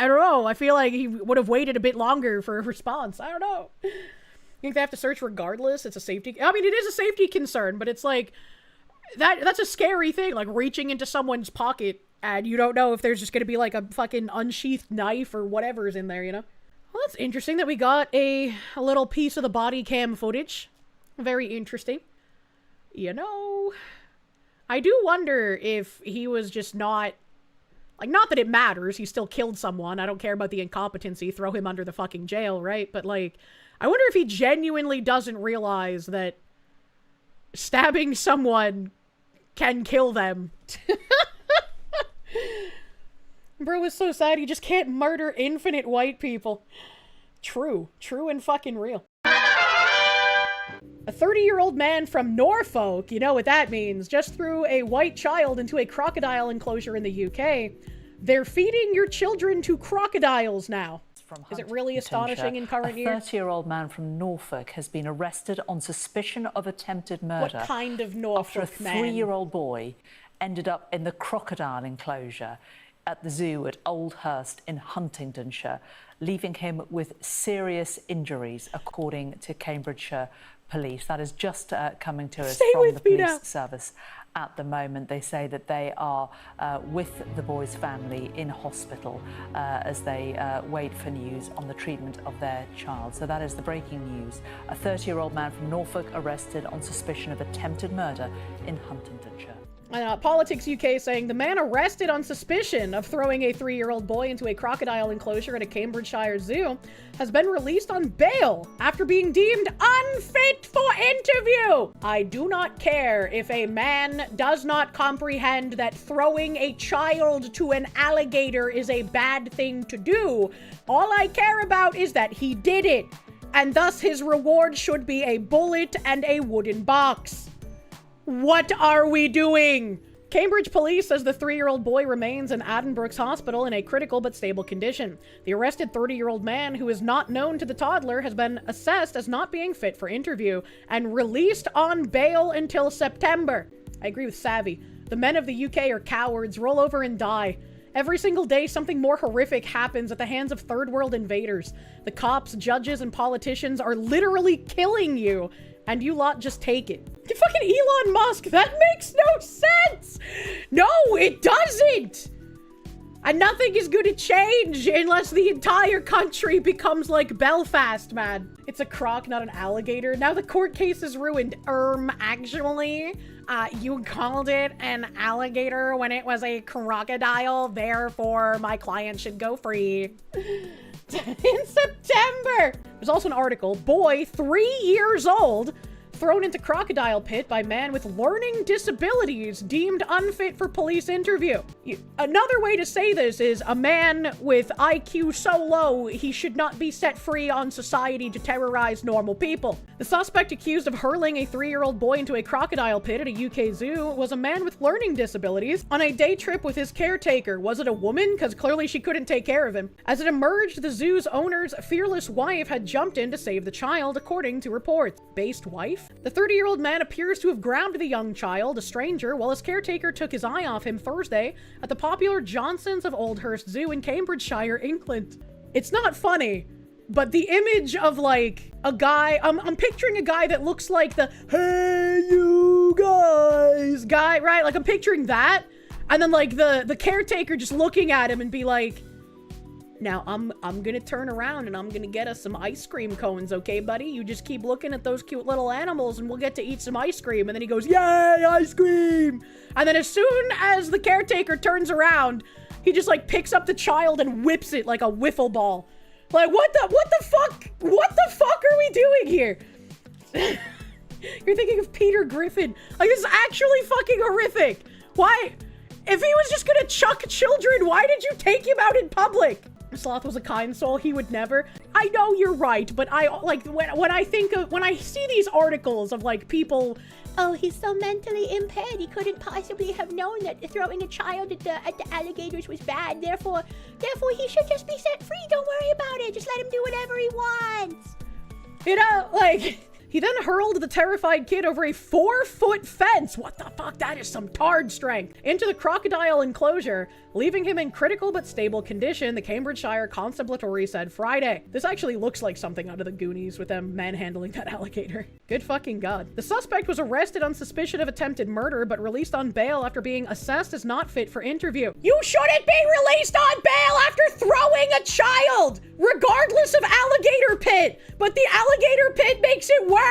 don't know. I feel like he would have waited a bit longer for a response. I don't know. You think they have to search regardless? It's a safety... I mean, it is a safety concern, but it's like... That's a scary thing, like reaching into someone's pocket and you don't know if there's just gonna be like a fucking unsheathed knife or whatever's in there, you know? Well, that's interesting that we got a little piece of the body cam footage. Very interesting. You know, I do wonder if he was just not... Like, not that it matters, he still killed someone, I don't care about the incompetency, throw him under the fucking jail, right? But like, I wonder if he genuinely doesn't realize that stabbing someone can kill them. Bro is so sad he just can't murder infinite white people. True and fucking real. A 30-year-old man from Norfolk, you know what that means, just threw a white child into a crocodile enclosure in the UK. They're feeding your children to crocodiles now. Is it really astonishing in current year? A 30-year-old man from Norfolk has been arrested on suspicion of attempted murder. What kind of Norfolk after a man? 3-year-old boy ended up in the Crocodile enclosure at the zoo at Oldhurst in Huntingdonshire, leaving him with serious injuries, according to Cambridgeshire Police. That is just coming to us from the police service at the moment. They say that they are with the boy's family in hospital as they wait for news on the treatment of their child. So that is the breaking news. A 30-year-old man from Norfolk arrested on suspicion of attempted murder in Huntingdonshire. Politics UK saying the man arrested on suspicion of throwing a 3-year-old boy into a crocodile enclosure at a Cambridgeshire zoo has been released on bail after being deemed unfit for interview. I do not care if a man does not comprehend that throwing a child to an alligator is a bad thing to do. All I care about is that he did it, and thus his reward should be a bullet and a wooden box. What are we doing? Cambridge police says the 3-year-old boy remains in Addenbrooke's hospital in a critical but stable condition. The arrested 30-year-old man, who is not known to the toddler, has been assessed as not being fit for interview and released on bail until September. I agree with Savvy. The men of the UK are cowards, roll over and die. Every single day, something more horrific happens at the hands of third world invaders. The cops, judges, and politicians are literally killing you, and you lot just take it. Fucking Elon Musk, that makes no sense! No, it doesn't! And nothing is gonna change unless the entire country becomes like Belfast, man. It's a croc, not an alligator. Now the court case is ruined. Actually, you called it an alligator when it was a crocodile, therefore my client should go free. In September! There's also an article, boy 3 years old thrown into crocodile pit by man with learning disabilities deemed unfit for police interview. Another way to say this is a man with IQ so low he should not be set free on society to terrorize normal people. The suspect accused of hurling a 3-year-old boy into a crocodile pit at a UK zoo was a man with learning disabilities on a day trip with his caretaker. Was it a woman? Because clearly she couldn't take care of him. As it emerged, the zoo's owner's fearless wife had jumped in to save the child, according to reports. Based wife? The 30-year-old man appears to have grabbed the young child, a stranger, while his caretaker took his eye off him Thursday at the popular Johnsons of Oldhurst Zoo in Cambridgeshire, England. It's not funny, but the image of like a guy, I'm picturing a guy that looks like the "Hey you guys" guy, right? Like I'm picturing that, and then like the caretaker just looking at him and be like, now I'm gonna turn around and I'm gonna get us some ice cream cones, okay, buddy? You just keep looking at those cute little animals and we'll get to eat some ice cream. And then he goes, yay, ice cream! And then as soon as the caretaker turns around, he just like picks up the child and whips it like a wiffle ball. Like, what the fuck are we doing here? You're thinking of Peter Griffin. Like, this is actually fucking horrific. Why? If he was just gonna chuck children, why did you take him out in public? Sloth was a kind soul, he would never. I know you're right, but I, like, when I see these articles of, like, people, oh, he's so mentally impaired, he couldn't possibly have known that throwing a child at the alligators was bad, therefore he should just be set free, don't worry about it, just let him do whatever he wants. You know, like, he then hurled the terrified kid over a 4-foot fence. What the fuck? That is some tard strength. Into the crocodile enclosure, leaving him in critical but stable condition, the Cambridgeshire Constabulary said Friday. This actually looks like something out of the Goonies with them manhandling that alligator. Good fucking God. The suspect was arrested on suspicion of attempted murder, but released on bail after being assessed as not fit for interview. You shouldn't be released on bail after throwing a child, regardless of alligator pit, but the alligator pit makes it worse.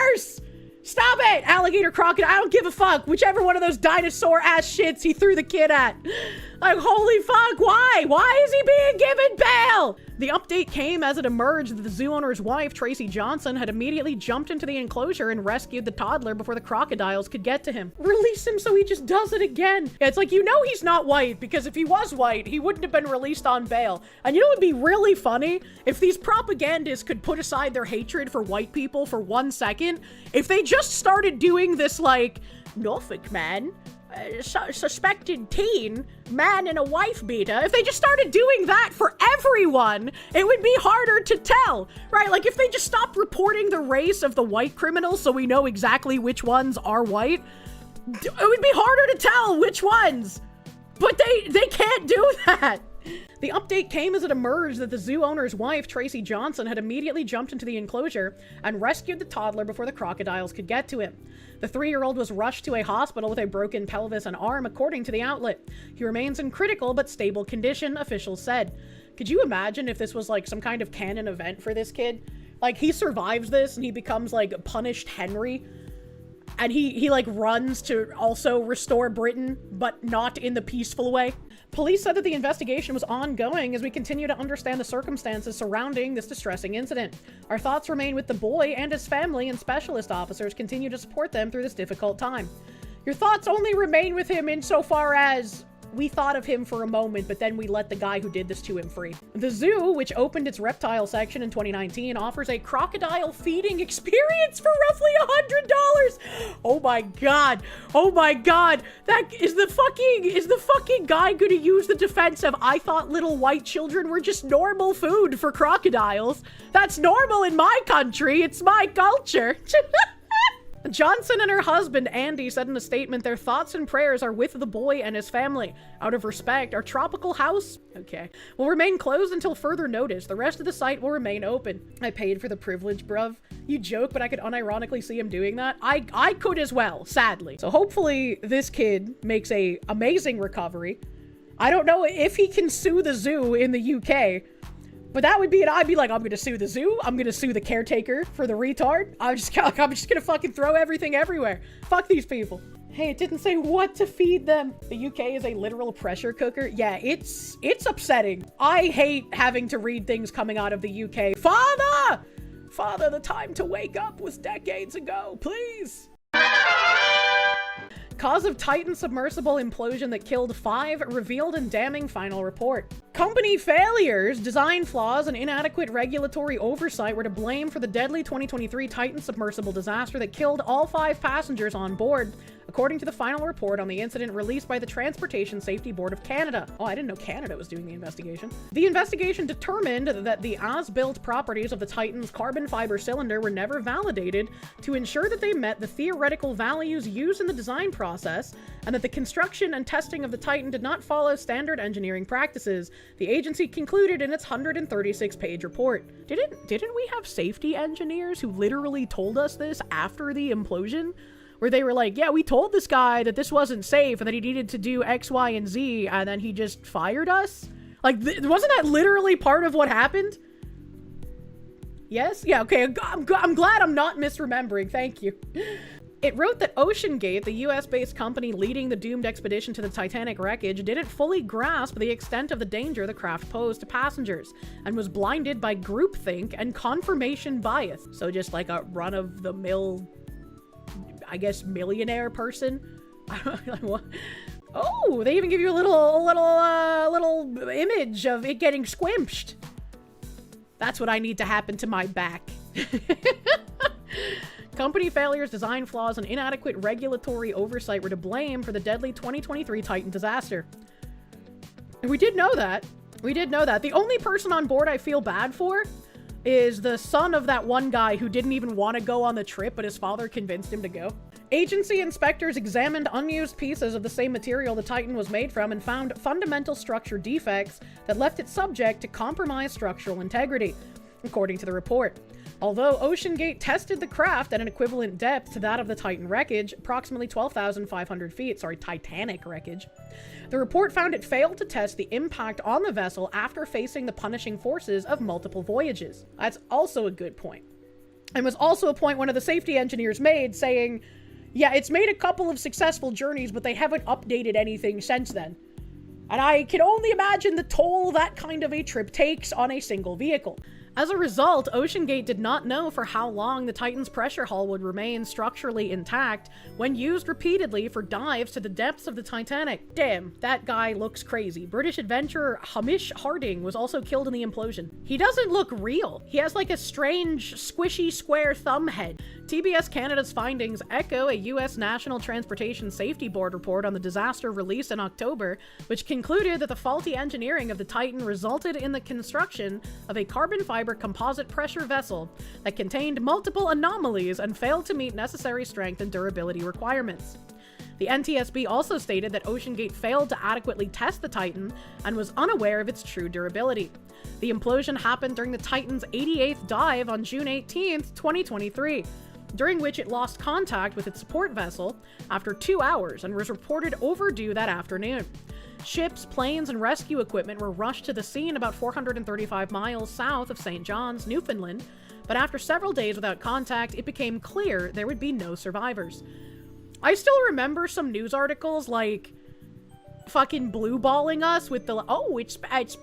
Stop it, alligator, crocodile, I don't give a fuck. Whichever one of those dinosaur ass shits he threw the kid at. Like, holy fuck, why? Why is he being given bail? The update came as it emerged that the zoo owner's wife, Tracy Johnson, had immediately jumped into the enclosure and rescued the toddler before the crocodiles could get to him. Release him so he just does it again. Yeah, it's like, you know he's not white, because if he was white, he wouldn't have been released on bail. And you know what would be really funny? If these propagandists could put aside their hatred for white people for 1 second, if they just started doing this, like, Norfolk man, suspected teen, man and a wife beater, if they just started doing that for everyone, it would be harder to tell, right? Like, if they just stopped reporting the race of the white criminals so we know exactly which ones are white, it would be harder to tell which ones. But they can't do that. The update came as it emerged that the zoo owner's wife, Tracy Johnson, had immediately jumped into the enclosure and rescued the toddler before the crocodiles could get to him. The 3-year-old was rushed to a hospital with a broken pelvis and arm, according to the outlet. He remains in critical but stable condition, officials said. Could you imagine if this was like some kind of canon event for this kid? Like, he survives this and he becomes like punished Henry. And he like runs to also restore Britain, but not in the peaceful way. Police said that the investigation was ongoing as we continue to understand the circumstances surrounding this distressing incident. Our thoughts remain with the boy and his family, and specialist officers continue to support them through this difficult time. Your thoughts only remain with him insofar as we thought of him for a moment, but then we let the guy who did this to him free. The zoo, which opened its reptile section in 2019, offers a crocodile feeding experience for roughly $100. Oh my God. Oh my God. That is the fucking guy gonna use the defense of, I thought little white children were just normal food for crocodiles. That's normal in my country. It's my culture. Johnson and her husband, Andy, said in a statement, their thoughts and prayers are with the boy and his family. Out of respect, our tropical house, will remain closed until further notice. The rest of the site will remain open. I paid for the privilege, bruv. You joke, but I could unironically see him doing that. I could as well, sadly. So hopefully this kid makes a amazing recovery. I don't know if he can sue the zoo in the UK, but that would be it. I'd be like, I'm gonna sue the zoo. I'm gonna sue the caretaker for the retard. I'm just gonna fucking throw everything everywhere. Fuck these people. Hey, it didn't say what to feed them. The UK is a literal pressure cooker. Yeah, it's upsetting. I hate having to read things coming out of the UK. Father, the time to wake up was decades ago, please. Cause of Titan submersible implosion that killed 5 revealed in damning final report. Company failures, design flaws, and inadequate regulatory oversight were to blame for the deadly 2023 Titan submersible disaster that killed all 5 passengers on board, according to the final report on the incident released by the Transportation Safety Board of Canada. Oh, I didn't know Canada was doing the investigation. The investigation determined that the as-built properties of the Titan's carbon fiber cylinder were never validated to ensure that they met the theoretical values used in the design process, and that the construction and testing of the Titan did not follow standard engineering practices, the agency concluded in its 136-page report. Didn't we have safety engineers who literally told us this after the implosion? Where they were like, yeah, we told this guy that this wasn't safe and that he needed to do X, Y, and Z, and then he just fired us? Like, wasn't that literally part of what happened? Yes? Yeah, okay, I'm glad I'm not misremembering, thank you. It wrote that OceanGate, the US-based company leading the doomed expedition to the Titanic wreckage, didn't fully grasp the extent of the danger the craft posed to passengers, and was blinded by groupthink and confirmation bias. So just like a run-of-the-mill, I guess, millionaire person? Like, what? Oh, they even give you a little image of it getting squimped. That's what I need to happen to my back. Company failures, design flaws, and inadequate regulatory oversight were to blame for the deadly 2023 Titan disaster. And we did know that. We did know that. The only person on board I feel bad for is the son of that one guy who didn't even want to go on the trip, but his father convinced him to go. Agency inspectors examined unused pieces of the same material the Titan was made from and found fundamental structure defects that left it subject to compromised structural integrity, according to the report. Although OceanGate tested the craft at an equivalent depth to that of the Titan wreckage, approximately 12,500 feet, Titanic wreckage, the report found it failed to test the impact on the vessel after facing the punishing forces of multiple voyages. That's also a good point. And was also a point one of the safety engineers made, saying, yeah, it's made a couple of successful journeys, but they haven't updated anything since then. And I can only imagine the toll that kind of a trip takes on a single vehicle. As a result, OceanGate did not know for how long the Titan's pressure hull would remain structurally intact when used repeatedly for dives to the depths of the Titanic. Damn, that guy looks crazy. British adventurer Hamish Harding was also killed in the implosion. He doesn't look real. He has like a strange, squishy, square thumb head. TBS Canada's findings echo a U.S. National Transportation Safety Board report on the disaster released in October, which concluded that the faulty engineering of the Titan resulted in the construction of a carbon fiber composite pressure vessel that contained multiple anomalies and failed to meet necessary strength and durability requirements. The NTSB also stated that OceanGate failed to adequately test the Titan and was unaware of its true durability. The implosion happened during the Titan's 88th dive on June 18, 2023, during which it lost contact with its support vessel after 2 hours and was reported overdue that afternoon. Ships, planes, and rescue equipment were rushed to the scene about 435 miles south of St. John's, Newfoundland, but after several days without contact, it became clear there would be no survivors. I still remember some news articles like fucking blueballing us with the, oh, it's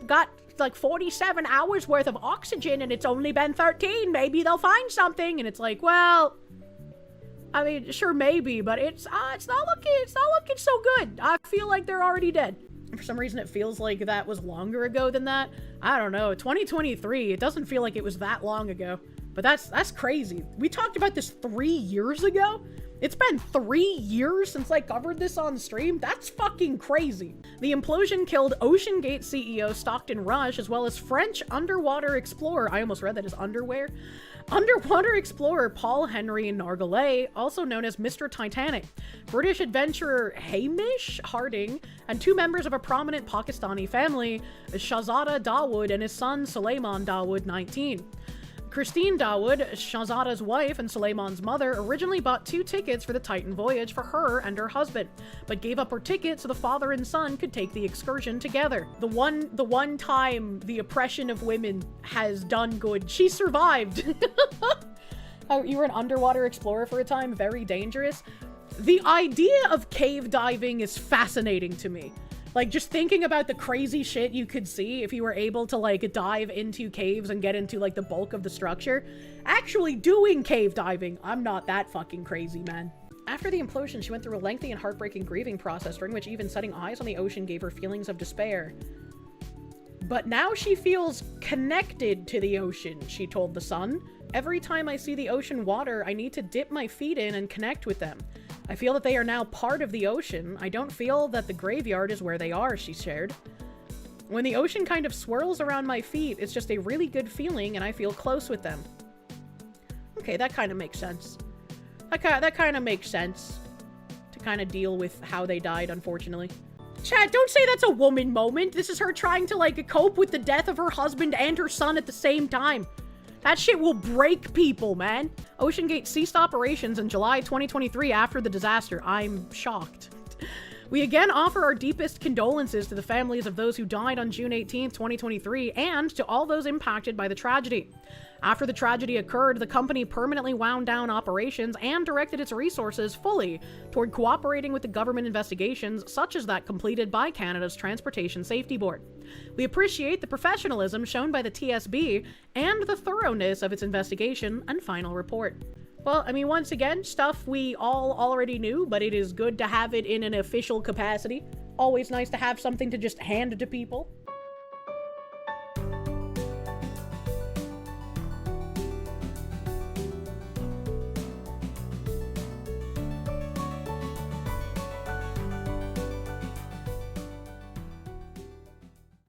got like 47 hours worth of oxygen and it's only been 13, maybe they'll find something, and it's like, well, I mean, sure, maybe, but it's not looking so good. I feel like they're already dead. For some reason, it feels like that was longer ago than that. I don't know. 2023, it doesn't feel like it was that long ago. But that's crazy. We talked about this 3 years ago? It's been 3 years since I covered this on stream? That's fucking crazy. The implosion killed OceanGate CEO Stockton Rush, as well as French underwater explorer, I almost read that as underwear, underwater explorer Paul Henry Nargeolet, also known as Mr. Titanic, British adventurer Hamish Harding, and 2 members of a prominent Pakistani family, Shahzada Dawood and his son Suleiman Dawood, 19. Christine Dawood, Shahzada's wife and Suleiman's mother, originally bought 2 tickets for the Titan voyage for her and her husband, but gave up her ticket so the father and son could take the excursion together. The one time the oppression of women has done good. She survived. Oh, you were an underwater explorer for a time? Very dangerous. The idea of cave diving is fascinating to me. Like, just thinking about the crazy shit you could see if you were able to, like, dive into caves and get into, like, the bulk of the structure. Actually doing cave diving, I'm not that fucking crazy, man. After the implosion, she went through a lengthy and heartbreaking grieving process, during which even setting eyes on the ocean gave her feelings of despair. But now she feels connected to the ocean, she told The Sun. Every time I see the ocean water, I need to dip my feet in and connect with them. I feel that they are now part of the ocean. I don't feel that the graveyard is where they are, she shared. When the ocean kind of swirls around my feet, it's just a really good feeling and I feel close with them. Okay, that kind of makes sense. That kind of makes sense to kind of deal with how they died, unfortunately. Chat, don't say that's a woman moment. This is her trying to, like, cope with the death of her husband and her son at the same time. That shit will break people, man. OceanGate ceased operations in July 2023 after the disaster. I'm shocked. We again offer our deepest condolences to the families of those who died on June 18, 2023, and to all those impacted by the tragedy. After the tragedy occurred, the company permanently wound down operations and directed its resources fully toward cooperating with the government investigations, such as that completed by Canada's Transportation Safety Board. We appreciate the professionalism shown by the TSB and the thoroughness of its investigation and final report. Well, I mean, once again, stuff we all already knew, but it is good to have it in an official capacity. Always nice to have something to just hand to people.